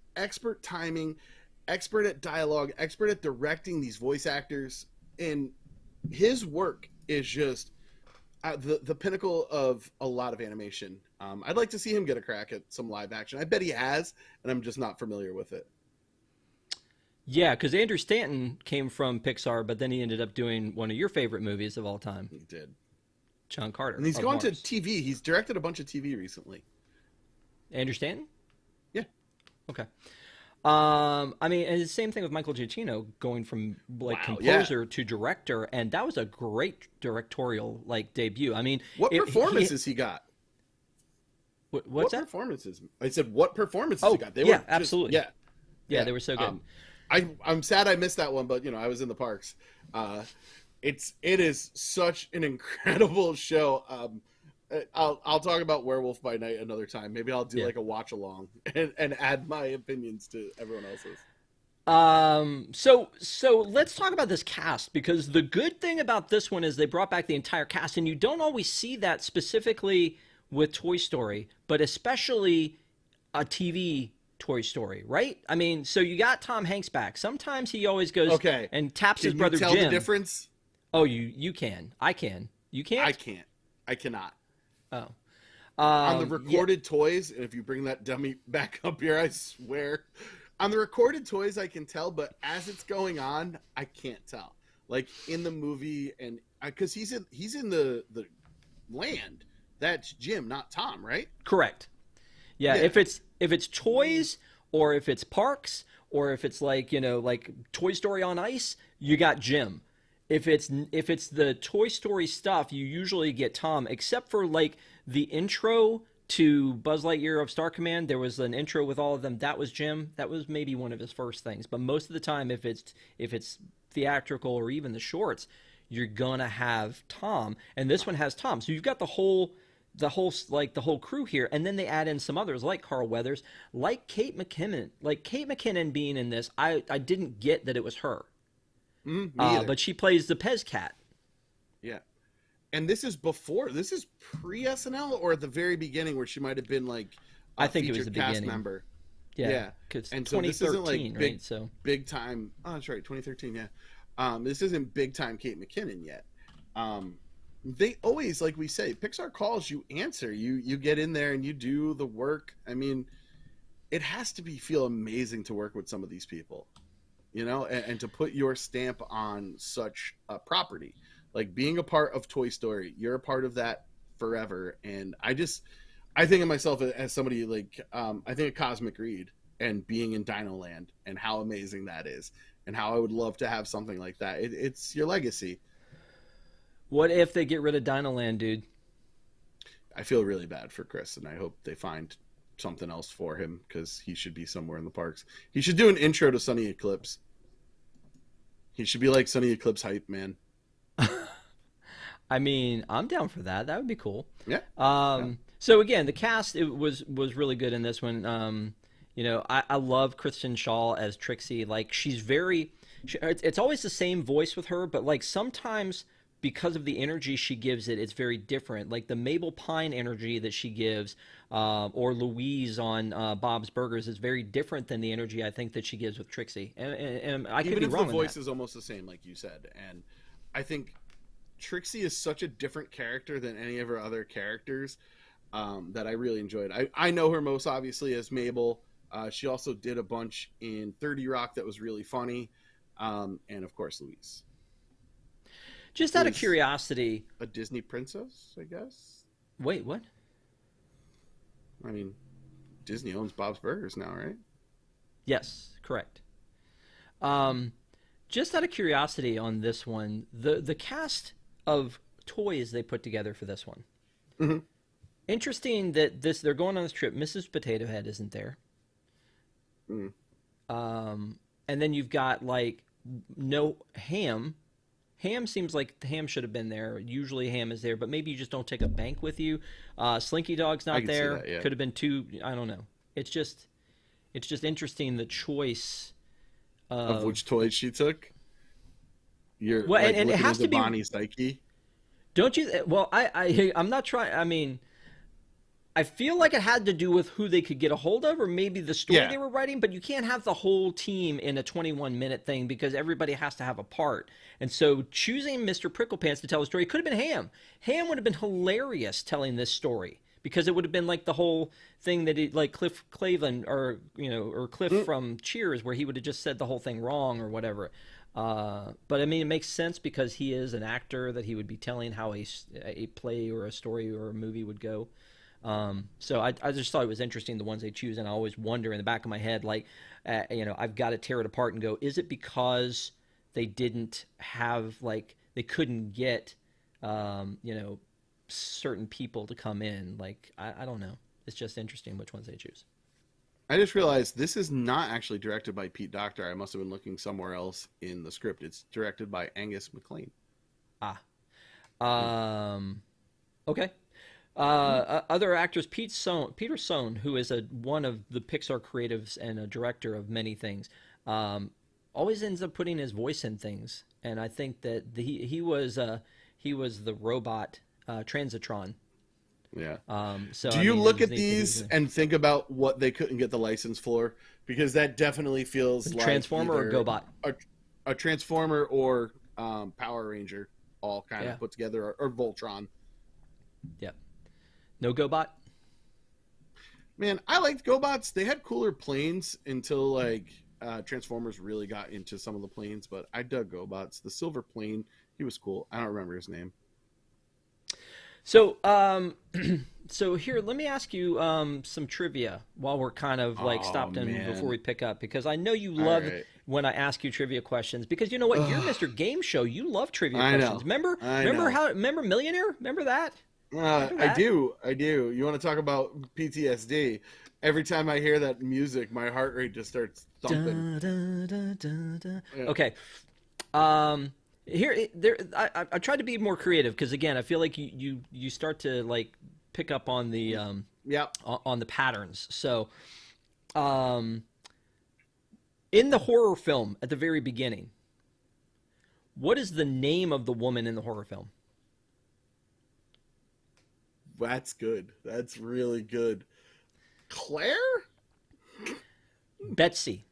[SPEAKER 2] timing, expert at dialogue, expert at directing these voice actors, and his work is just the pinnacle of a lot of animation. I'd like to see him get a crack at some live action. I bet he has, and I'm just not familiar with it.
[SPEAKER 1] Yeah, because Andrew Stanton came from Pixar, but then he ended up doing one of your favorite movies of all time.
[SPEAKER 2] He did.
[SPEAKER 1] John Carter.
[SPEAKER 2] And he's gone to TV. He's directed a bunch of TV recently.
[SPEAKER 1] Andrew Stanton?
[SPEAKER 2] Yeah.
[SPEAKER 1] Okay. I mean, and the same thing with Michael Giacchino going from like composer to director, and that was a great directorial like debut. I mean,
[SPEAKER 2] what performances he got?
[SPEAKER 1] What's that?
[SPEAKER 2] Performances? I said, what performances he got? They were
[SPEAKER 1] absolutely. Yeah, they were so good.
[SPEAKER 2] I'm sad I missed that one, but I was in the parks. It is such an incredible show. I'll talk about Werewolf by Night another time. Maybe I'll do like a watch along and add my opinions to everyone else's.
[SPEAKER 1] So let's talk about this cast, because the good thing about this one is they brought back the entire cast, and you don't always see that specifically with Toy Story, but especially a TV Toy Story, right? I mean, so you got Tom Hanks back. Sometimes he always goes and taps his brother Jim.
[SPEAKER 2] Can you tell the difference?
[SPEAKER 1] Oh, you can. I can. You can't?
[SPEAKER 2] I can't. I cannot.
[SPEAKER 1] Oh.
[SPEAKER 2] On the recorded toys, and if you bring that dummy back up here, I swear. On the recorded toys, I can tell, but as it's going on, I can't tell. Like in the movie, and because he's in the land, that's Jim, not Tom, right?
[SPEAKER 1] Correct. Yeah. If it's toys, or if it's parks, or if it's like like Toy Story on Ice, you got Jim. If it's the Toy Story stuff, you usually get Tom, except for like the intro to Buzz Lightyear of Star Command. There was an intro with all of them. That was Jim. That was maybe one of his first things. But most of the time, if it's theatrical or even the shorts, you're gonna have Tom. And this one has Tom. So you've got the whole crew here, and then they add in some others like Carl Weathers, like Kate McKinnon. Like Kate McKinnon being in this, I didn't get that it was her. But she plays the Pez Cat. Yeah.
[SPEAKER 2] And this is pre SNL, or at the very beginning where she might have been like
[SPEAKER 1] I think it was the
[SPEAKER 2] cast
[SPEAKER 1] beginning.
[SPEAKER 2] Member.
[SPEAKER 1] Yeah. And so this isn't like
[SPEAKER 2] big time. Oh, that's right, 2013. Yeah. This isn't big time Kate McKinnon yet. They always, like we say, Pixar calls, you answer. You get in there and you do the work. I mean, it has to feel amazing to work with some of these people. And to put your stamp on such a property, like being a part of Toy Story, you're a part of that forever. And I think of myself as somebody like, I think of Cosmic Reed and being in Dino Land and how amazing that is, and how I would love to have something like that. It's your legacy.
[SPEAKER 1] What if they get rid of Dino Land, dude?
[SPEAKER 2] I feel really bad for Chris, and I hope they find something else for him, because he should be somewhere in the parks. He should do an intro to Sunny Eclipse. He should be like Sunny Eclipse hype man.
[SPEAKER 1] I mean, I'm down for that. That would be cool.
[SPEAKER 2] Yeah.
[SPEAKER 1] So again, the cast was really good in this one. I love Kristen Shaw as Trixie. Like it's always the same voice with her, but like sometimes because of the energy she gives it's very different. Like the Mabel Pine energy that she gives, or Louise on Bob's Burgers, is very different than the energy I think that she gives with Trixie. And I could be wrong.
[SPEAKER 2] The voice is almost the same, like you said, and I think Trixie is such a different character than any of her other characters that I really enjoyed. I know her most obviously as Mabel. She also did a bunch in 30 Rock that was really funny, and of course Louise.
[SPEAKER 1] Just out of curiosity,
[SPEAKER 2] a Disney princess, I guess.
[SPEAKER 1] Wait, what?
[SPEAKER 2] I mean, Disney owns Bob's Burgers now, right?
[SPEAKER 1] Yes, correct. Just out of curiosity on this one, the cast of toys they put together for this one.
[SPEAKER 2] Mm-hmm.
[SPEAKER 1] Interesting that they're going on this trip. Mrs. Potato Head isn't there.
[SPEAKER 2] Mm.
[SPEAKER 1] And then you've got like no Ham. Ham seems like Ham should have been there. Usually Ham is there, but maybe you just don't take a bank with you. Slinky Dog's not there.
[SPEAKER 2] That, yeah.
[SPEAKER 1] Could have been two. I don't know. It's just interesting the choice
[SPEAKER 2] of which toys she took. You're
[SPEAKER 1] and it has to be
[SPEAKER 2] Bonnie Psyche.
[SPEAKER 1] Don't you? Well, I'm not trying. I mean, I feel like it had to do with who they could get a hold of, or maybe the story they were writing, but you can't have the whole team in a 21-minute thing because everybody has to have a part. And so choosing Mr. Pricklepants to tell the story could have been Ham. Ham would have been hilarious telling this story because it would have been like the whole thing that like Cliff Cleveland or Cliff from Cheers, where he would have just said the whole thing wrong or whatever. But I mean, it makes sense because he is an actor that he would be telling how a play or a story or a movie would go. So I just thought it was interesting, the ones they choose, and I always wonder in the back of my head, like, I've got to tear it apart and go, is it because they didn't have, like, they couldn't get, certain people to come in? Like, I don't know. It's just interesting which ones they choose.
[SPEAKER 2] I just realized this is not actually directed by Pete Docter. I must have been looking somewhere else in the script. It's directed by Angus MacLean.
[SPEAKER 1] Okay. Other actors, Peter Sohn, who is one of the Pixar creatives and a director of many things, always ends up putting his voice in things, and I think that he was the robot Transitron.
[SPEAKER 2] Yeah.
[SPEAKER 1] So
[SPEAKER 2] do you look at these and think about what they couldn't get the license for? Because that definitely feels like
[SPEAKER 1] Transformer or GoBot,
[SPEAKER 2] a Transformer or Power Ranger, all kind of put together, or Voltron.
[SPEAKER 1] Yep. No GoBot?
[SPEAKER 2] Man, I liked GoBots. They had cooler planes until like Transformers really got into some of the planes, but I dug GoBots. The silver plane, he was cool. I don't remember his name.
[SPEAKER 1] So, so here, let me ask you some trivia while we're kind of like stopped in before we pick up, because I know you love when I ask you trivia questions, because you know what, you're Mr. Game Show. You love trivia questions. Remember Millionaire? Remember that?
[SPEAKER 2] I do. You want to talk about PTSD? Every time I hear that music, my heart rate just starts thumping.
[SPEAKER 1] Yeah. Okay. I tried to be more creative because, again, I feel like you start to like pick up on the on the patterns. So, in the horror film at the very beginning, what is the name of the woman in the horror film?
[SPEAKER 2] That's good. That's really good. Claire?
[SPEAKER 1] Betsy.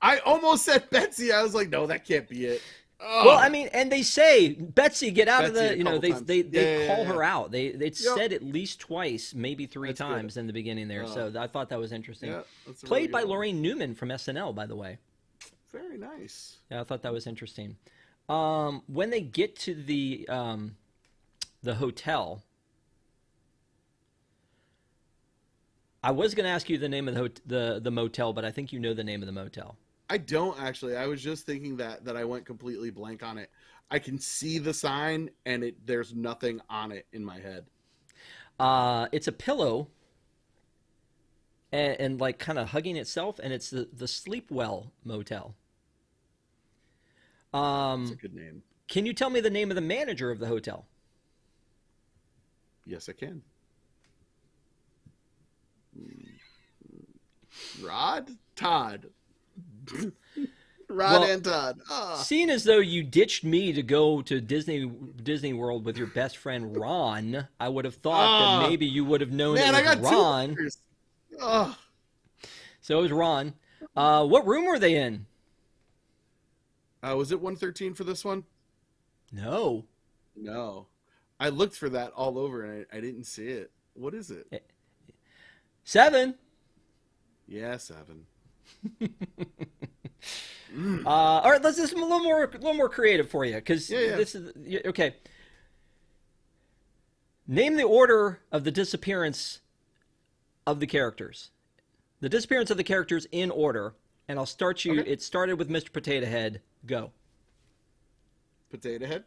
[SPEAKER 2] I almost said Betsy. I was like, no, that can't be it. Oh.
[SPEAKER 1] Well, I mean, and they say, Betsy, get out of the, they call her out. They said at least twice, maybe three times in the beginning there. So I thought that was interesting. Yeah, played by Lorraine Newman from SNL, by the way.
[SPEAKER 2] Very nice.
[SPEAKER 1] Yeah, I thought that was interesting. When they get to the hotel, I was going to ask you the name of the motel, but I think you know the name of the motel.
[SPEAKER 2] I don't actually. I was just thinking that I went completely blank on it. I can see the sign, and there's nothing on it in my head.
[SPEAKER 1] It's a pillow, and like kind of hugging itself, and it's the Sleepwell Motel.
[SPEAKER 2] That's a good name.
[SPEAKER 1] Can you tell me the name of the manager of the hotel?
[SPEAKER 2] Yes, I can. Rod? Todd. And Todd.
[SPEAKER 1] Seeing as though you ditched me to go to Disney World with your best friend Ron, I would have thought that maybe you would have known it was Ron. So it was Ron. What room were they in?
[SPEAKER 2] Was it 113 for this one?
[SPEAKER 1] No.
[SPEAKER 2] I looked for that all over and I didn't see it. What is it?
[SPEAKER 1] 7.
[SPEAKER 2] Yeah, 7.
[SPEAKER 1] All right, let's just a little more creative for you, because this is okay. Name the order of the disappearance of the characters. The disappearance of the characters in order, and I'll start you. Okay. It started with Mr. Potato Head. Go.
[SPEAKER 2] Potato Head.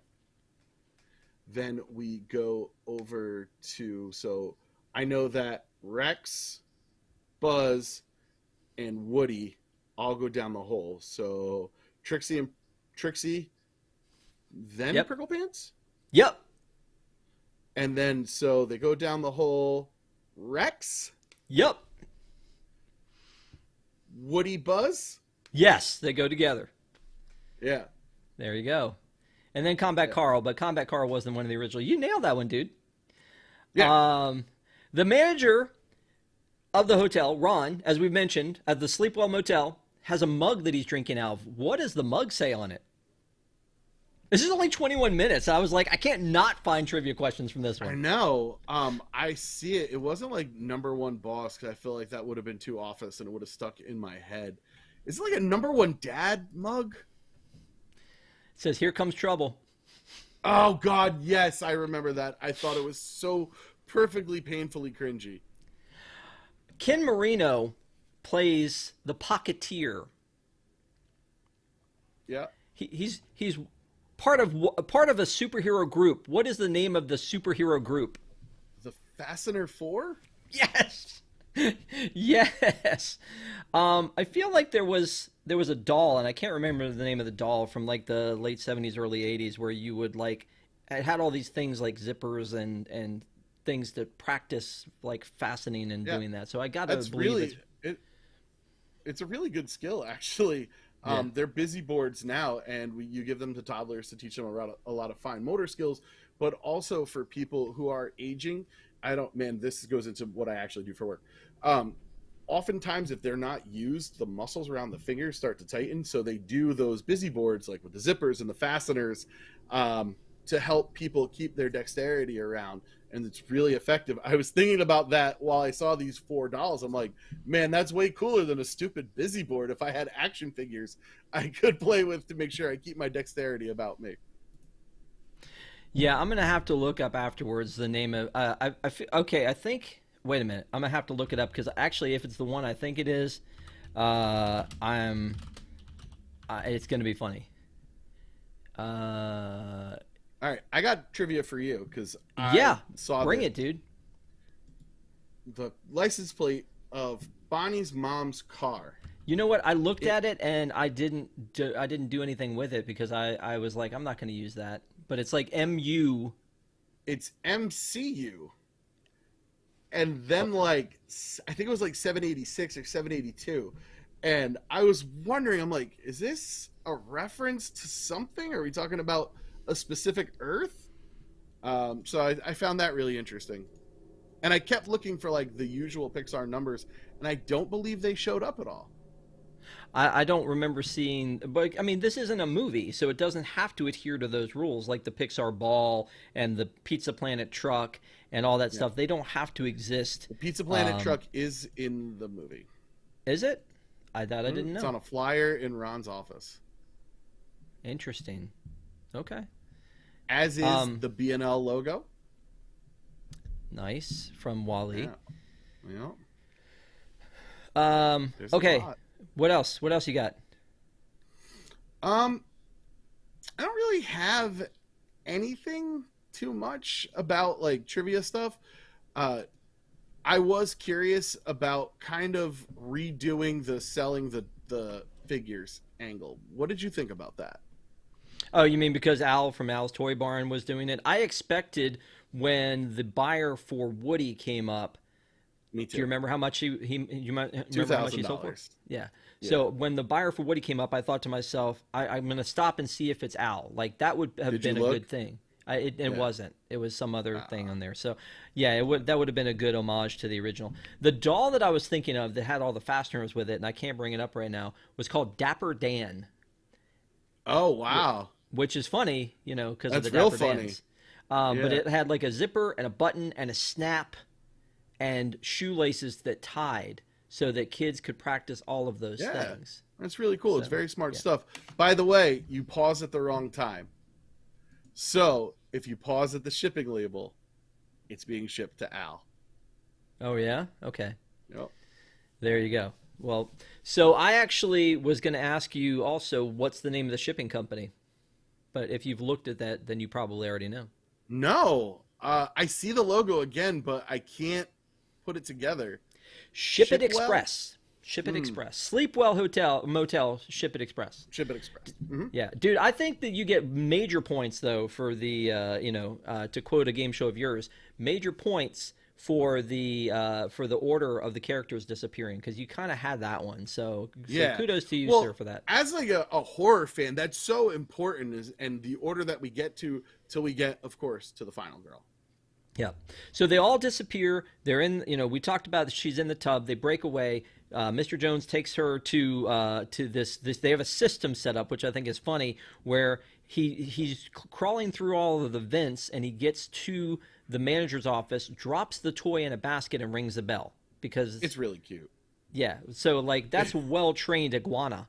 [SPEAKER 2] Then we go over to, so I know that Rex, Buzz, and Woody all go down the hole. So Trixie, then Prickle Pants?
[SPEAKER 1] Yep.
[SPEAKER 2] And then, so they go down the hole. Rex?
[SPEAKER 1] Yep.
[SPEAKER 2] Woody, Buzz?
[SPEAKER 1] Yes, they go together.
[SPEAKER 2] Yeah.
[SPEAKER 1] There you go. And then Combat Carl, but Combat Carl wasn't one of the original. You nailed that one, dude. Yeah. The manager of the hotel, Ron, as we mentioned, at the Sleepwell Motel, has a mug that he's drinking out of. What does the mug say on it? This is only 21 minutes. I was like, I can't not find trivia questions from this one.
[SPEAKER 2] I know. I see it. It wasn't like number one boss, because I feel like that would have been too office and it would have stuck in my head. Is it like a number one dad mug?
[SPEAKER 1] says, "Here comes trouble."
[SPEAKER 2] Oh God, yes, I remember that. I thought it was so perfectly painfully cringy.
[SPEAKER 1] Ken Marino plays the Pocketeer.
[SPEAKER 2] Yeah.
[SPEAKER 1] He's part of a superhero group. What is the name of the superhero group?
[SPEAKER 2] The Fastener 4?
[SPEAKER 1] Yes. Yes. I feel like there was a doll, and I can't remember the name of the doll, from like the late 70s, early 80s, where you would like, it had all these things like zippers and things to practice like fastening and doing that. So I gotta believe
[SPEAKER 2] it's a really good skill, actually.
[SPEAKER 1] Yeah.
[SPEAKER 2] They're busy boards now, and you give them to toddlers to teach them a lot of fine motor skills, but also for people who are aging. This goes into what I actually do for work. Oftentimes, if they're not used, the muscles around the fingers start to tighten. So they do those busy boards, like with the zippers and the fasteners, to help people keep their dexterity around. And it's really effective. I was thinking about that while I saw these $4. I'm like, man, that's way cooler than a stupid busy board. If I had action figures I could play with to make sure I keep my dexterity about me.
[SPEAKER 1] Yeah, I'm gonna have to look up afterwards the name of. Okay, I think. Wait a minute, I'm gonna have to look it up, because actually, if it's the one I think it is, it's gonna be funny.
[SPEAKER 2] All right, I got trivia for you, because
[SPEAKER 1] bring it, dude.
[SPEAKER 2] The license plate of Bonnie's mom's car.
[SPEAKER 1] You know what? I looked at it and I didn't do anything with it, because I was like, I'm not gonna use that. But it's like MU.
[SPEAKER 2] It's MCU. And then, like, I think it was like 786 or 782. And I was wondering, I'm like, is this a reference to something? Are we talking about a specific Earth? So I found that really interesting. And I kept looking for, like, the usual Pixar numbers, and I don't believe they showed up at all.
[SPEAKER 1] I don't remember seeing, but I mean, this isn't a movie, so it doesn't have to adhere to those rules, like the Pixar ball and the Pizza Planet truck and all that stuff. They don't have to exist.
[SPEAKER 2] The Pizza Planet truck is in the movie.
[SPEAKER 1] Is it? I thought I didn't know.
[SPEAKER 2] It's on a flyer in Ron's office.
[SPEAKER 1] Interesting. Okay.
[SPEAKER 2] As is the B&L logo.
[SPEAKER 1] Nice. From Wall-E.
[SPEAKER 2] Yeah.
[SPEAKER 1] Okay. What else? What else you got?
[SPEAKER 2] I don't really have anything too much about like trivia stuff. I was curious about kind of redoing the selling the figures angle. What did you think about that?
[SPEAKER 1] Oh, you mean because Al from Al's Toy Barn was doing it? I expected when the buyer for Woody came up.
[SPEAKER 2] Me too.
[SPEAKER 1] Do you remember how much you remember how much he sold for? Yeah. So when the buyer for Woody came up, I thought to myself, I'm going to stop and see if it's Al. Like, that would have been a good thing. It wasn't. It was some other thing on there. So, yeah, that would have been a good homage to the original. The doll that I was thinking of that had all the fasteners with it, and I can't bring it up right now, was called Dapper Dan.
[SPEAKER 2] Oh, wow.
[SPEAKER 1] Which is funny, because of the
[SPEAKER 2] Dapper
[SPEAKER 1] Dapper Dans.
[SPEAKER 2] Funny.
[SPEAKER 1] But it had like a zipper and a button and a snap and shoelaces that tied, so that kids could practice all of those things.
[SPEAKER 2] That's really cool. It's very smart stuff. By the way, you pause at the wrong time. So if you pause at the shipping label, it's being shipped to Al.
[SPEAKER 1] Oh, yeah? Okay.
[SPEAKER 2] Yep.
[SPEAKER 1] There you go. Well, so I actually was going to ask you also, what's the name of the shipping company? But if you've looked at that, then you probably already know.
[SPEAKER 2] No. I see the logo again, but I can't put it together.
[SPEAKER 1] Ship It Express. Ship It Express. Sleep Well Motel, Ship It Express.
[SPEAKER 2] Ship It Express. Mm-hmm.
[SPEAKER 1] Yeah. Dude, I think that you get major points, though, for the, to quote a game show of yours, major points for the order of the characters disappearing, because you kind of had that one. So kudos to you, sir, for that.
[SPEAKER 2] As like a horror fan, that's so important, and the order that we get to till we get, of course, to the final girl.
[SPEAKER 1] Yeah. So they all disappear. They're in, we talked about she's in the tub. They break away. Mr. Jones takes her to this. They have a system set up, which I think is funny, where he's crawling through all of the vents, and he gets to the manager's office, drops the toy in a basket, and rings the bell, because
[SPEAKER 2] it's really cute.
[SPEAKER 1] Yeah. So like, that's a well-trained iguana.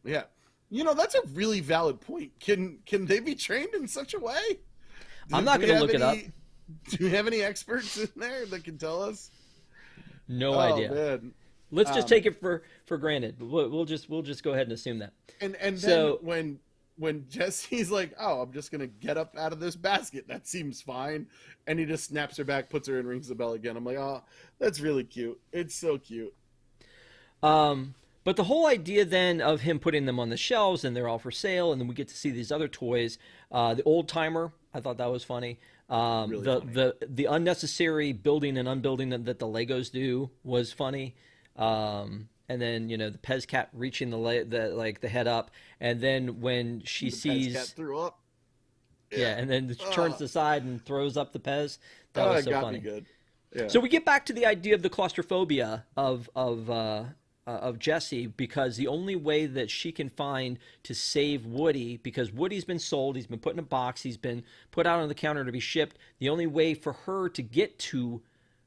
[SPEAKER 2] Yeah. That's a really valid point. Can they be trained in such a way?
[SPEAKER 1] I'm not going to look it up.
[SPEAKER 2] Do we have any experts in there that can tell us?
[SPEAKER 1] No idea.
[SPEAKER 2] Man.
[SPEAKER 1] Let's just take it for granted. We'll just go ahead and assume that.
[SPEAKER 2] And so, then when Jesse's like, "Oh, I'm just gonna get up out of this basket. That seems fine," and he just snaps her back, puts her in, rings the bell again. I'm like, "Oh, that's really cute. It's so cute."
[SPEAKER 1] But the whole idea then of him putting them on the shelves and they're all for sale, and then we get to see these other toys. The old timer, I thought that was funny.
[SPEAKER 2] Really funny.
[SPEAKER 1] The unnecessary building and unbuilding that the Legos do was funny. And then the Pez cat reaching the head up, and then when she sees
[SPEAKER 2] Pez cat threw up.
[SPEAKER 1] Yeah, and then turns aside and throws up the Pez. That was so
[SPEAKER 2] got
[SPEAKER 1] funny.
[SPEAKER 2] Me good. Yeah.
[SPEAKER 1] So we get back to the idea of the claustrophobia of Jessie, because the only way that she can find to save Woody, because Woody's been sold, he's been put in a box, he's been put out on the counter to be shipped. The only way for her to get to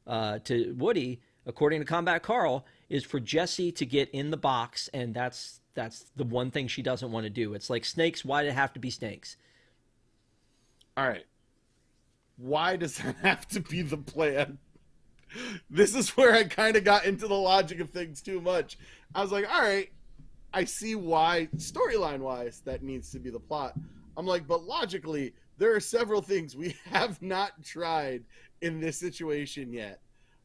[SPEAKER 1] Woody, according to Combat Carl, is for Jessie to get in the box, and that's the one thing she doesn't want to do. It's like snakes. Why did it have to be snakes?
[SPEAKER 2] All right. Why does that have to be the plan? This is where I kind of got into the logic of things too much. I was like, all right, I see why storyline-wise that needs to be the plot. I'm like, but logically, there are several things we have not tried in this situation yet.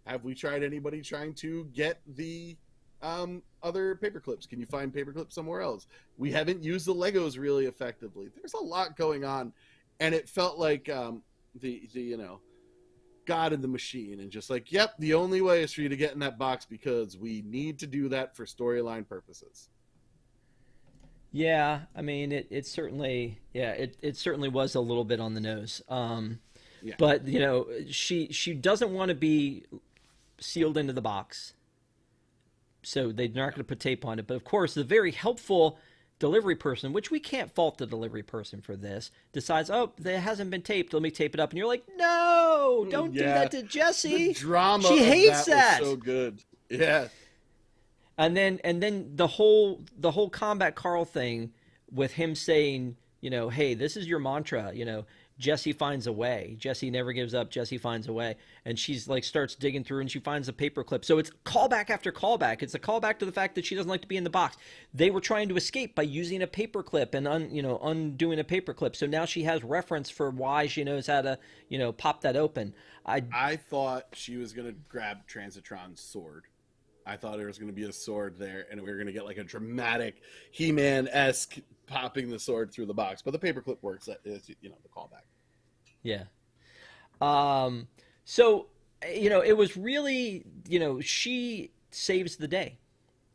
[SPEAKER 2] Have we tried anybody trying to get the other paper clips? Can you find paper clips somewhere else? We haven't used the Legos really effectively. There's a lot going on, and it felt like the God in the machine, and just like, yep, the only way is for you to get in that box because we need to do that for storyline purposes.
[SPEAKER 1] Yeah, I mean, it certainly, it certainly was a little bit on the nose.
[SPEAKER 2] Yeah.
[SPEAKER 1] But she doesn't want to be sealed into the box, so they're not going to put tape on it. But of course, the very helpful delivery person, which we can't fault the delivery person for this, decides, oh, it hasn't been taped, let me tape it up. And you're like, no, don't do that to Jessie.
[SPEAKER 2] The drama
[SPEAKER 1] she hates
[SPEAKER 2] that was so good. Yeah.
[SPEAKER 1] And then the whole Combat Carl thing with him saying, hey, this is your mantra, Jessie finds a way. Jessie never gives up. Jessie finds a way. And she's like, starts digging through, and she finds a paper clip. So it's callback after callback. It's a callback to the fact that she doesn't like to be in the box. They were trying to escape by using a paper clip and undoing a paper clip. So now she has reference for why she knows how to, pop that open.
[SPEAKER 2] I thought she was going to grab Transitron's sword. I thought there was going to be a sword there, and we were going to get like a dramatic He-Man-esque popping the sword through the box. But the paperclip works. That is, the callback.
[SPEAKER 1] Yeah. So, it was really, she saves the day.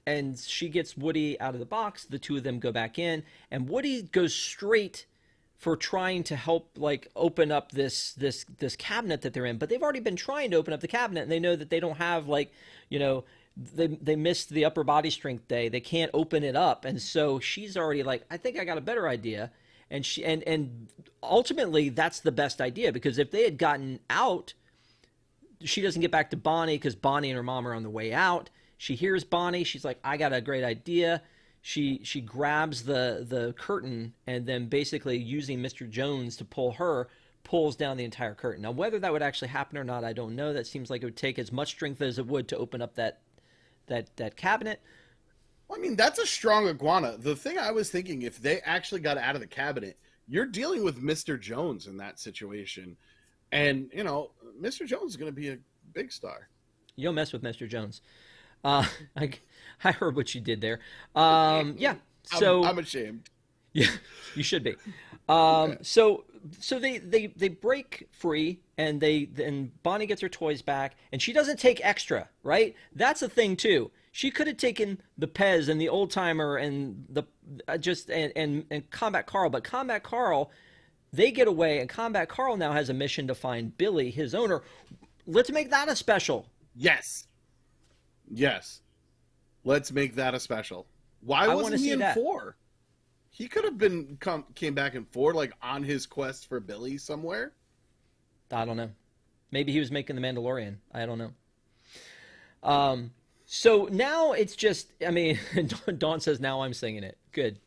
[SPEAKER 1] And she gets Woody out of the box. The two of them go back in. And Woody goes straight for trying to help, like, open up this cabinet that they're in. But they've already been trying to open up the cabinet, and they know that they don't have, like, they missed the upper body strength day. They can't open it up. And so she's already like, I think I got a better idea. And and ultimately that's the best idea, because if they had gotten out, she doesn't get back to Bonnie because Bonnie and her mom are on the way out. She hears Bonnie. She's like, I got a great idea. She grabs the curtain, and then basically using Mr. Jones to pulls down the entire curtain. Now, whether that would actually happen or not, I don't know. That seems like it would take as much strength as it would to open up that cabinet.
[SPEAKER 2] Well, I mean, that's a strong iguana. The thing I was thinking, if they actually got out of the cabinet, you're dealing with Mr. Jones in that situation. And, Mr. Jones is going to be a big star.
[SPEAKER 1] You don't mess with Mr. Jones. I heard what you did there. Yeah. So
[SPEAKER 2] I'm ashamed.
[SPEAKER 1] Yeah, you should be. So they break free, and Bonnie gets her toys back, and she doesn't take extra, right? That's the thing too. She could have taken the Pez and the old timer and the and Combat Carl, but Combat Carl, they get away, and Combat Carl now has a mission to find Billy, his owner. Let's make that a special.
[SPEAKER 2] Yes. Let's make that a special. Why wasn't he in 4? He could have came back in 4, like on his quest for Billy somewhere.
[SPEAKER 1] I don't know. Maybe he was making the Mandalorian. I don't know. So now it's just, I mean, Dawn says, now I'm singing it. Good.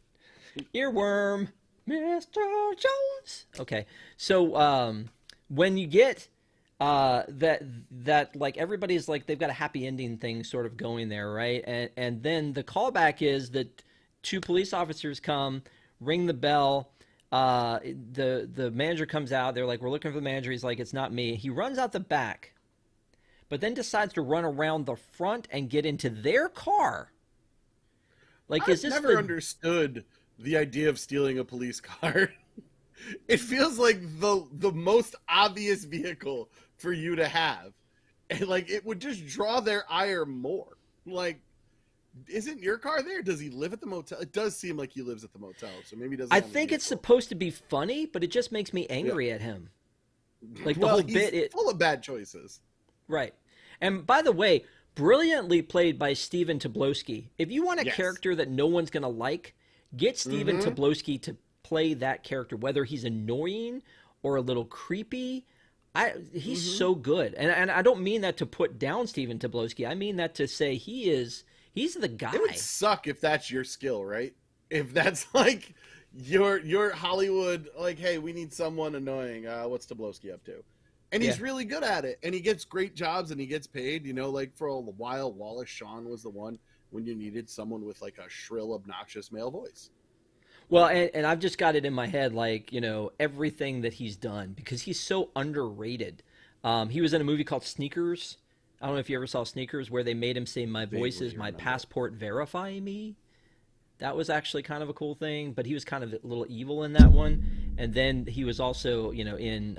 [SPEAKER 1] Earworm, Mr. Jones. Okay, so when you get that like everybody's like they've got a happy ending thing sort of going there, right? And then the callback is that two police officers come, ring the bell. The manager comes out. They're like, "We're looking for the manager." He's like, "It's not me." He runs out the back, but then decides to run around the front and get into their car. Like, is
[SPEAKER 2] I've
[SPEAKER 1] this
[SPEAKER 2] never understood the idea of stealing a police car. It feels like the most obvious vehicle for you to have, and like it would just draw their ire more. Like, isn't your car there? Does he live at the motel? It does seem like he lives at the motel, so maybe he doesn't.
[SPEAKER 1] I think it's supposed to be funny, but it just makes me angry at him. Like the whole bit,
[SPEAKER 2] full of bad choices.
[SPEAKER 1] Right. And by the way, brilliantly played by Stephen Tobolowsky. If you want a character that no one's going to like, get Stephen Tobolowsky to play that character, whether he's annoying or a little creepy. He's so good. And I don't mean that to put down Stephen Tobolowsky. I mean that to say he's the guy.
[SPEAKER 2] It would suck if that's your skill, right? If that's like your Hollywood, like, hey, we need someone annoying. What's Tobolowsky up to? And he's really good at it, and he gets great jobs, and he gets paid. You know, like for a while, Wallace Shawn was the one when you needed someone with like a shrill, obnoxious male voice.
[SPEAKER 1] Well, and I've just got it in my head, like, you know, everything that he's done because he's so underrated. He was in a movie called Sneakers. I don't know if you ever saw Sneakers, where they made him say, "My voice is my passport, verify me." That was actually kind of a cool thing, but he was kind of a little evil in that one. And then he was also, you know, in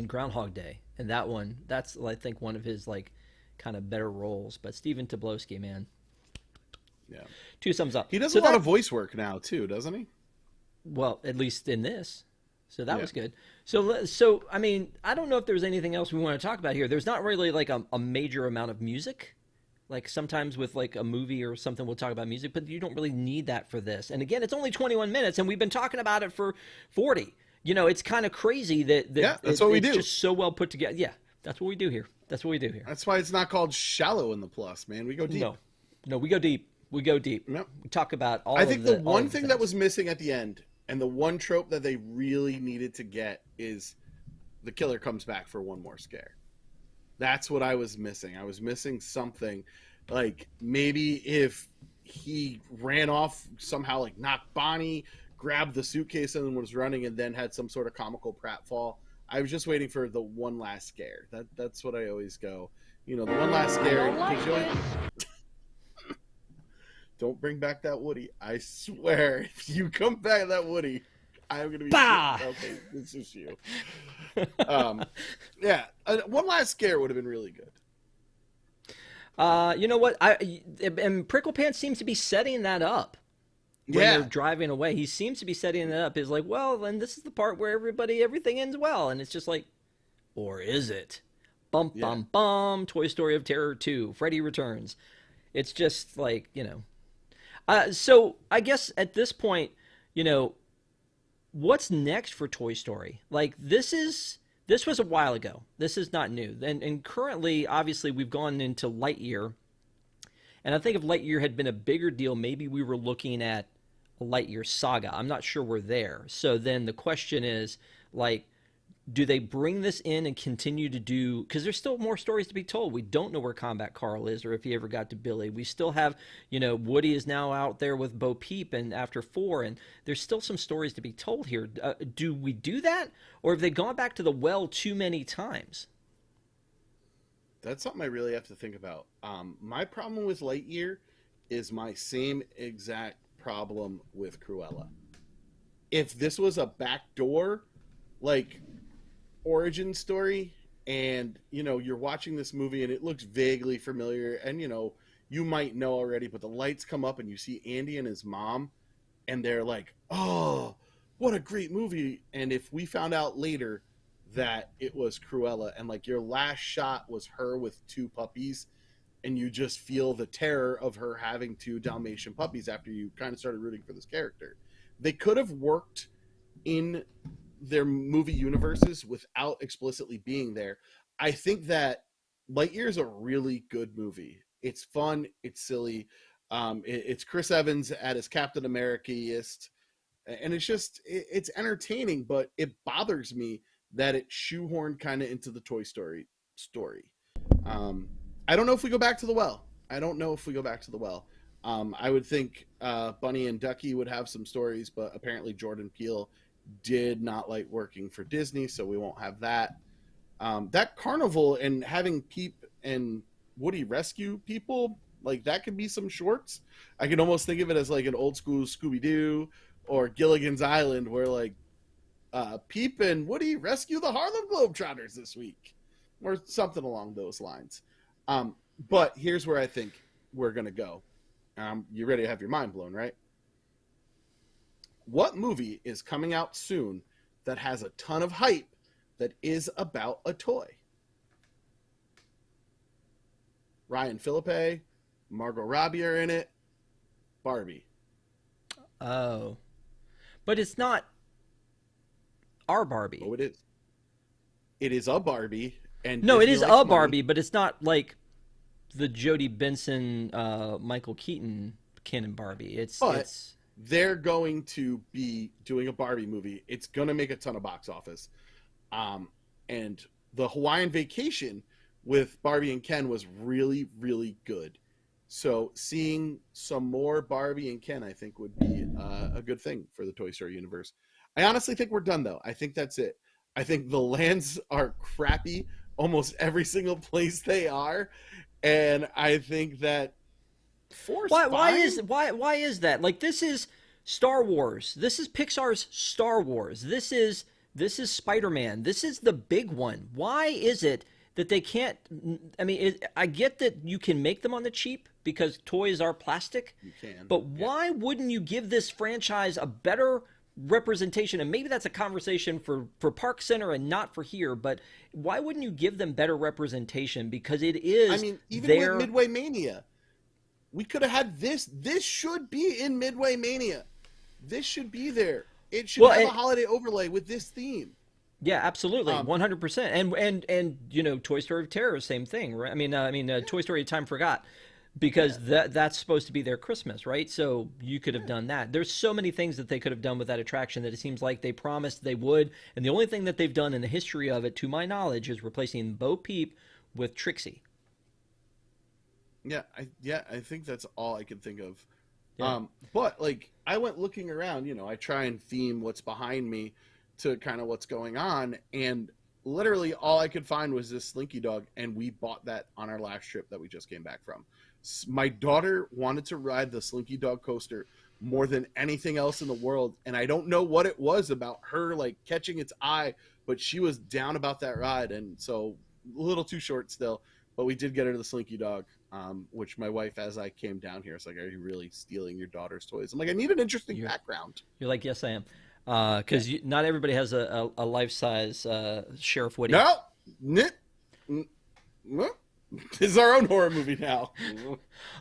[SPEAKER 1] Groundhog Day, and that's I think one of his like kind of better roles. But Stephen Tobolowsky, man,
[SPEAKER 2] yeah,
[SPEAKER 1] 2 thumbs up.
[SPEAKER 2] He does a lot of voice work now too, doesn't he?
[SPEAKER 1] Well, at least in this, so that was good. So I mean, I don't know if there's anything else we want to talk about here. There's not really like a major amount of music. Like sometimes with like a movie or something, we'll talk about music, but you don't really need that for this. And again, it's only 21 minutes, and we've been talking about it for 40. You know, it's kind of crazy that
[SPEAKER 2] that's what we do.
[SPEAKER 1] It's just so well put together. Yeah, that's what we do here. That's what we do here.
[SPEAKER 2] That's why it's not called shallow in the plus, man. We go deep.
[SPEAKER 1] No, we go deep. We go deep.
[SPEAKER 2] Yep.
[SPEAKER 1] We talk about all.
[SPEAKER 2] I think the one thing that was missing at the end, and the one trope that they really needed to get, is the killer comes back for one more scare. That's what I was missing. I was missing something, like maybe if he ran off somehow, like knocked Bonnie, grabbed the suitcase and was running, and then had some sort of comical pratfall. I was just waiting for the one last scare. That's what I always go. You know, the one last scare. Don't bring back that Woody. I swear, if you come back with that Woody, I'm gonna be okay. This is you. Yeah, one last scare would have been really good.
[SPEAKER 1] You know what? And Prickle Pants seems to be setting that up. When they're driving away, he seems to be setting it up. Is like, well, then this is the part where everything ends well, and it's just like, or is it? Bum bum bum. Toy Story of Terror 2. Freddy Returns. It's just like, you know. So I guess at this point, you know, what's next for Toy Story? Like this was a while ago. This is not new. And currently, obviously, we've gone into Lightyear. And I think if Lightyear had been a bigger deal, maybe we were looking at a Lightyear saga. I'm not sure we're there. So then the question is, like, do they bring this in and continue to do, because there's still more stories to be told. We don't know where Combat Carl is or if he ever got to Billy. We still have, you know, Woody is now out there with Bo Peep and after 4, and there's still some stories to be told here. Do we do that, or have they gone back to the well too many times?
[SPEAKER 2] That's something I really have to think about. My problem with Lightyear is my same exact problem with Cruella. If this was a backdoor, like, origin story, and, you know, you're watching this movie and it looks vaguely familiar, and, you know, you might know already, but the lights come up and you see Andy and his mom, and they're like, oh, what a great movie. And if we found out later that it was Cruella, and like your last shot was her with 2 puppies, and you just feel the terror of her having 2 Dalmatian puppies after you kind of started rooting for this character. They could have worked in their movie universes without explicitly being there. I think that Lightyear is a really good movie. It's fun, it's silly. It's Chris Evans at his Captain America-iest, and it's entertaining, but it bothers me that it shoehorned kind of into the Toy Story story. I don't know if we go back to the well. I would think Bunny and Ducky would have some stories, but apparently Jordan Peele did not like working for Disney, so we won't have that. That carnival and having Peep and Woody rescue people, like that could be some shorts. I can almost think of it as like an old school Scooby-Doo or Gilligan's Island, where like Peep and Woody rescue the Harlem Globetrotters this week, or something along those lines. But here's where I think we're gonna go. You ready to have your mind blown, right? What movie is coming out soon that has a ton of hype that is about a toy? Ryan Philippe, Margot Robbie are in it. Barbie.
[SPEAKER 1] Oh. But it's not our Barbie.
[SPEAKER 2] Oh, it is. It is a Barbie. And
[SPEAKER 1] no,
[SPEAKER 2] Disney
[SPEAKER 1] it is
[SPEAKER 2] likes
[SPEAKER 1] a
[SPEAKER 2] money.
[SPEAKER 1] Barbie, but it's not like the Jodie Benson, Michael Keaton canon Barbie.
[SPEAKER 2] They're going to be doing a Barbie movie. It's going to make a ton of box office. And the Hawaiian Vacation with Barbie and Ken was really, really good. So seeing some more Barbie and Ken, I think, would be a good thing for the Toy Story universe. I honestly think we're done, though. I think that's it. I think the lands are crappy almost every single place they are. And I think that
[SPEAKER 1] why is that? Like, this is Star Wars. This is Pixar's Star Wars. This is Spider-Man. This is the big one. Why is it that they can't? I mean, I get that you can make them on the cheap because toys are plastic.
[SPEAKER 2] You can.
[SPEAKER 1] But why wouldn't you give this franchise a better representation? And maybe that's a conversation for Park Center and not for here, but why wouldn't you give them better representation? Because it is,
[SPEAKER 2] I mean, even with Midway Mania, we could have had this. This should be in Midway Mania. This should be there. It should have a holiday overlay with this theme.
[SPEAKER 1] Yeah, absolutely, 100%. And you know, Toy Story of Terror, same thing, right? I mean, Toy Story Time Forgot, because that's supposed to be their Christmas, right? So you could have done that. There's so many things that they could have done with that attraction that it seems like they promised they would, and the only thing that they've done in the history of it, to my knowledge, is replacing Bo Peep with Trixie.
[SPEAKER 2] I think that's all I can think of.
[SPEAKER 1] Yeah.
[SPEAKER 2] But like, I went looking around, you know, I try and theme what's behind me to kind of what's going on, and literally all I could find was this Slinky Dog, and we bought that on our last trip that we just came back from. My daughter wanted to ride the Slinky Dog coaster more than anything else in the world, and I don't know what it was about her like catching its eye, but she was down about that ride, and so a little too short still, but we did get her to the Slinky Dog. Which my wife, as I came down here, was like, "Are you really stealing your daughter's toys?" I'm like, "I need an interesting background."
[SPEAKER 1] You're like, "Yes, I am," because not everybody has a life-size Sheriff Woody.
[SPEAKER 2] No, this is our own horror movie now.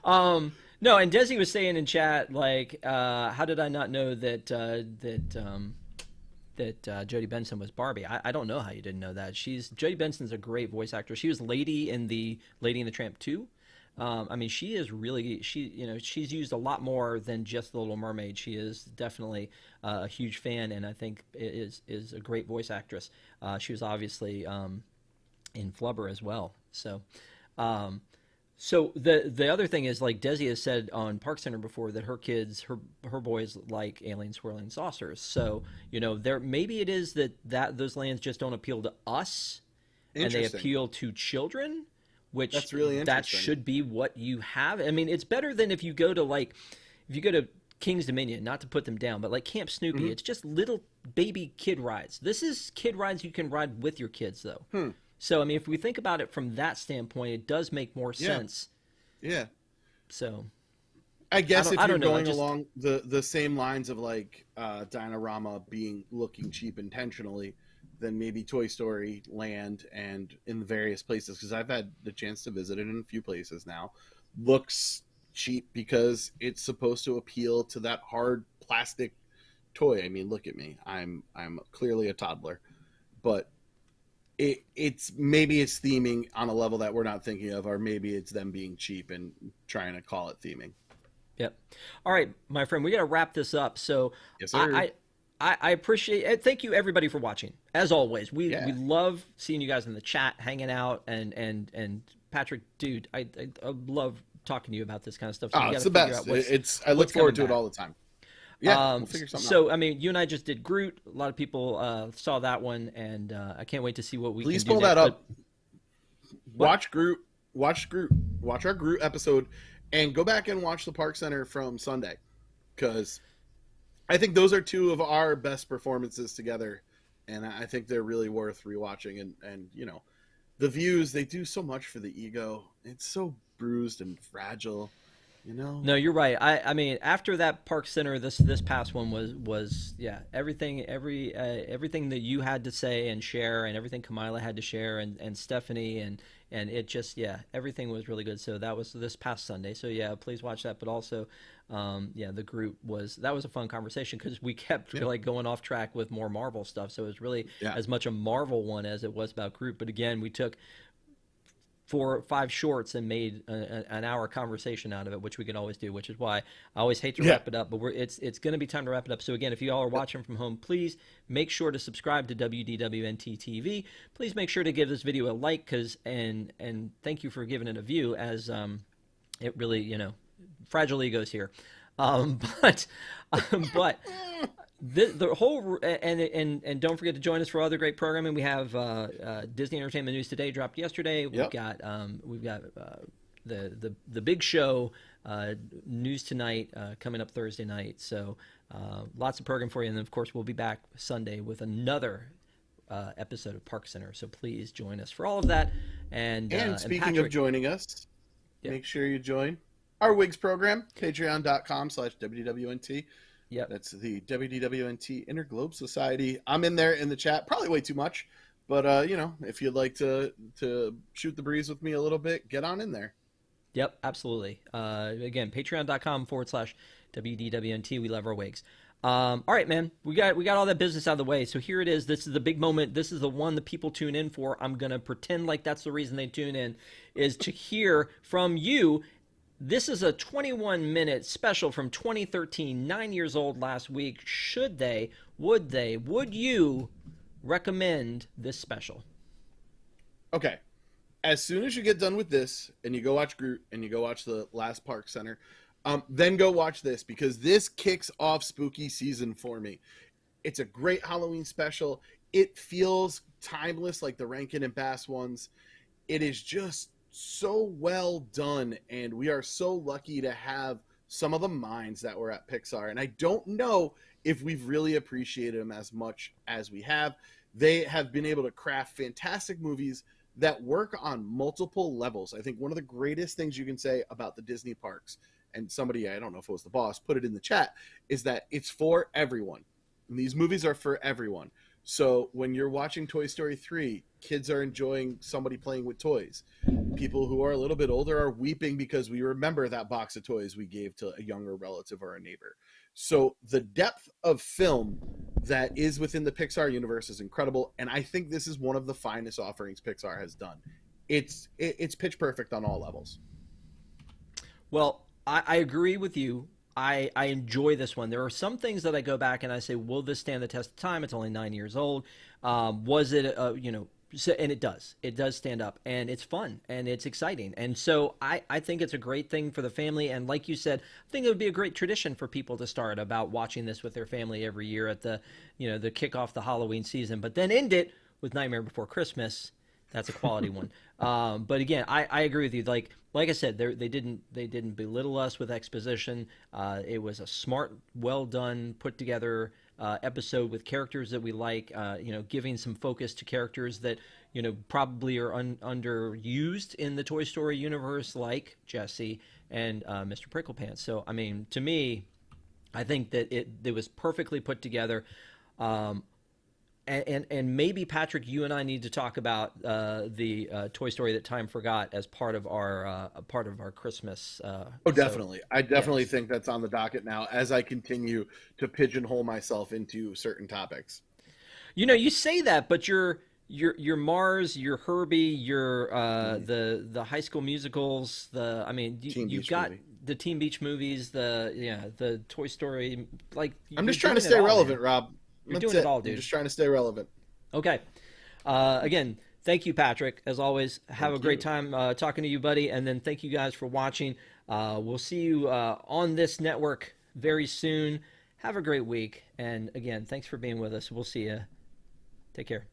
[SPEAKER 1] No, and Desi was saying in chat, like, how did I not know that Jodie Benson was Barbie? I don't know how you didn't know that. Jodie Benson's a great voice actress. She was Lady in the Tramp 2. I mean, she is really, she's used a lot more than just The Little Mermaid. She is definitely a huge fan, and I think is a great voice actress. She was obviously in Flubber as well. So, so the other thing is, like Desi has said on Park Center before, that her boys like alien swirling saucers. So, you know, maybe it is that those lands just don't appeal to us, and they appeal to children. Which
[SPEAKER 2] that's really interesting.
[SPEAKER 1] That should be what you have. I mean, it's better than if you go to King's Dominion, not to put them down, but like Camp Snoopy,
[SPEAKER 2] Mm-hmm.
[SPEAKER 1] It's just little baby kid rides. This is kid rides you can ride with your kids, though. So, I mean, if we think about it from that standpoint, it does make more sense.
[SPEAKER 2] Yeah.
[SPEAKER 1] So,
[SPEAKER 2] I guess if you're going along the same lines of like Dinorama looking cheap intentionally, then maybe Toy Story Land and in the various places, because I've had the chance to visit it in a few places now, looks cheap because it's supposed to appeal to that hard plastic toy. I mean, look at me. I'm clearly a toddler, but it's maybe it's theming on a level that we're not thinking of, or maybe it's them being cheap and trying to call it theming.
[SPEAKER 1] Yep. All right, my friend, we got to wrap this up. So
[SPEAKER 2] Yes, sir.
[SPEAKER 1] I appreciate it. Thank you everybody for watching. As always, we
[SPEAKER 2] Yeah.
[SPEAKER 1] love seeing you guys in the chat, hanging out, and Patrick, dude, I love talking to you about this kind of stuff. So we
[SPEAKER 2] Oh,
[SPEAKER 1] got
[SPEAKER 2] it's
[SPEAKER 1] to
[SPEAKER 2] the
[SPEAKER 1] figure
[SPEAKER 2] best.
[SPEAKER 1] out
[SPEAKER 2] I look
[SPEAKER 1] what's
[SPEAKER 2] forward
[SPEAKER 1] coming
[SPEAKER 2] to it
[SPEAKER 1] back.
[SPEAKER 2] all the time. Yeah, we'll figure something out.
[SPEAKER 1] So I mean, you and I just did Groot. A lot of people saw that one, and I can't wait to see what we
[SPEAKER 2] Please
[SPEAKER 1] can do
[SPEAKER 2] pull
[SPEAKER 1] next.
[SPEAKER 2] that up.
[SPEAKER 1] What?
[SPEAKER 2] Watch Groot. Watch Groot. Watch our Groot episode, and go back and watch the Park Center from Sunday, because I think those are two of our best performances together, and I think they're really worth rewatching. And you know, the views, they do so much for the ego. It's so bruised and fragile, you know.
[SPEAKER 1] No, you're right. I mean, after that Park Center, this past one was yeah, everything that you had to say and share, and everything Kamila had to share, and Stephanie, and it just, yeah, everything was really good. So that was this past Sunday. So yeah, please watch that. But also, yeah, the group was a fun conversation because we kept like going off track with more Marvel stuff. So it was really as much a Marvel one as it was about group. But again, we took 4 or 5 shorts and made an hour conversation out of it, which we can always do, which is why I always hate to wrap it up, but it's going to be time to wrap it up. So again, if you all are watching from home, please make sure to subscribe to WDWNT TV. Please make sure to give this video a like, and thank you for giving it a view, as it really, you know, fragile egos here. But the whole, and don't forget to join us for other great programming. We have Disney Entertainment News Today dropped yesterday. We've got the big show, News Tonight, coming up Thursday night. So lots of program for you, and then of course we'll be back Sunday with another episode of Park Center. So please join us for all of that. And
[SPEAKER 2] speaking
[SPEAKER 1] Patrick,
[SPEAKER 2] of joining us, make sure you join our Wigs program, patreon.com/WDWNT.
[SPEAKER 1] Yep.
[SPEAKER 2] That's the WDWNT Interglobe Society. I'm in there in the chat, probably way too much, but you know, if you'd like to shoot the breeze with me a little bit, get on in there.
[SPEAKER 1] Yep, absolutely. Again, patreon.com/WDWNT. We love our wigs. All right, man. We got all that business out of the way. So here it is. This is the big moment. This is the one that people tune in for. I'm gonna pretend like that's the reason they tune in, is to hear from you. This is a 21-minute special from 2013, 9 years old last week. Would you recommend this special?
[SPEAKER 2] Okay. As soon as you get done with this and you go watch Groot and you go watch the last Park Center, then go watch this, because this kicks off spooky season for me. It's a great Halloween special. It feels timeless like the Rankin and Bass ones. It is just so well done, and we are so lucky to have some of the minds that were at Pixar, and I don't know if we've really appreciated them as much as we have. They have been able to craft fantastic movies that work on multiple levels. I think one of the greatest things you can say about the Disney parks, and somebody, I don't know if it was the boss, put it in the chat, is that it's for everyone. And these movies are for everyone. So when you're watching Toy Story 3, kids are enjoying somebody playing with toys. People who are a little bit older are weeping because we remember that box of toys we gave to a younger relative or a neighbor. So the depth of film that is within the Pixar universe is incredible, and I think this is one of the finest offerings Pixar has done. It's pitch perfect on all levels.
[SPEAKER 1] Well, I agree with you. I enjoy this one. There are some things that I go back and I say, will this stand the test of time? It's only 9 years old. Was it, and it does. It does stand up, and it's fun, and it's exciting. And so I think it's a great thing for the family. And like you said, I think it would be a great tradition for people to start about watching this with their family every year at the kick off the Halloween season, but then end it with Nightmare Before Christmas. That's a quality one. But again, I agree with you. Like I said, they didn't belittle us with exposition. It was a smart, well done, put together episode with characters that we like. Giving some focus to characters that probably are underused in the Toy Story universe, like Jessie and Mr. Pricklepants. So I mean, to me, I think that it was perfectly put together. And maybe, Patrick, you and I need to talk about the Toy Story That Time Forgot as part of our Christmas.
[SPEAKER 2] Definitely. I definitely think that's on the docket now as I continue to pigeonhole myself into certain topics.
[SPEAKER 1] You say that, but your Mars, your Herbie, your the High School Musicals, you've got the Teen Beach movies, the Toy Story. Like,
[SPEAKER 2] I'm just trying to stay relevant, man. Rob.
[SPEAKER 1] You're doing it all, dude.
[SPEAKER 2] I'm just trying to stay relevant.
[SPEAKER 1] Okay. Again, thank you, Patrick. As always, have a great time talking to you, buddy. And then thank you guys for watching. We'll see you on this network very soon. Have a great week. And again, thanks for being with us. We'll see you. Take care.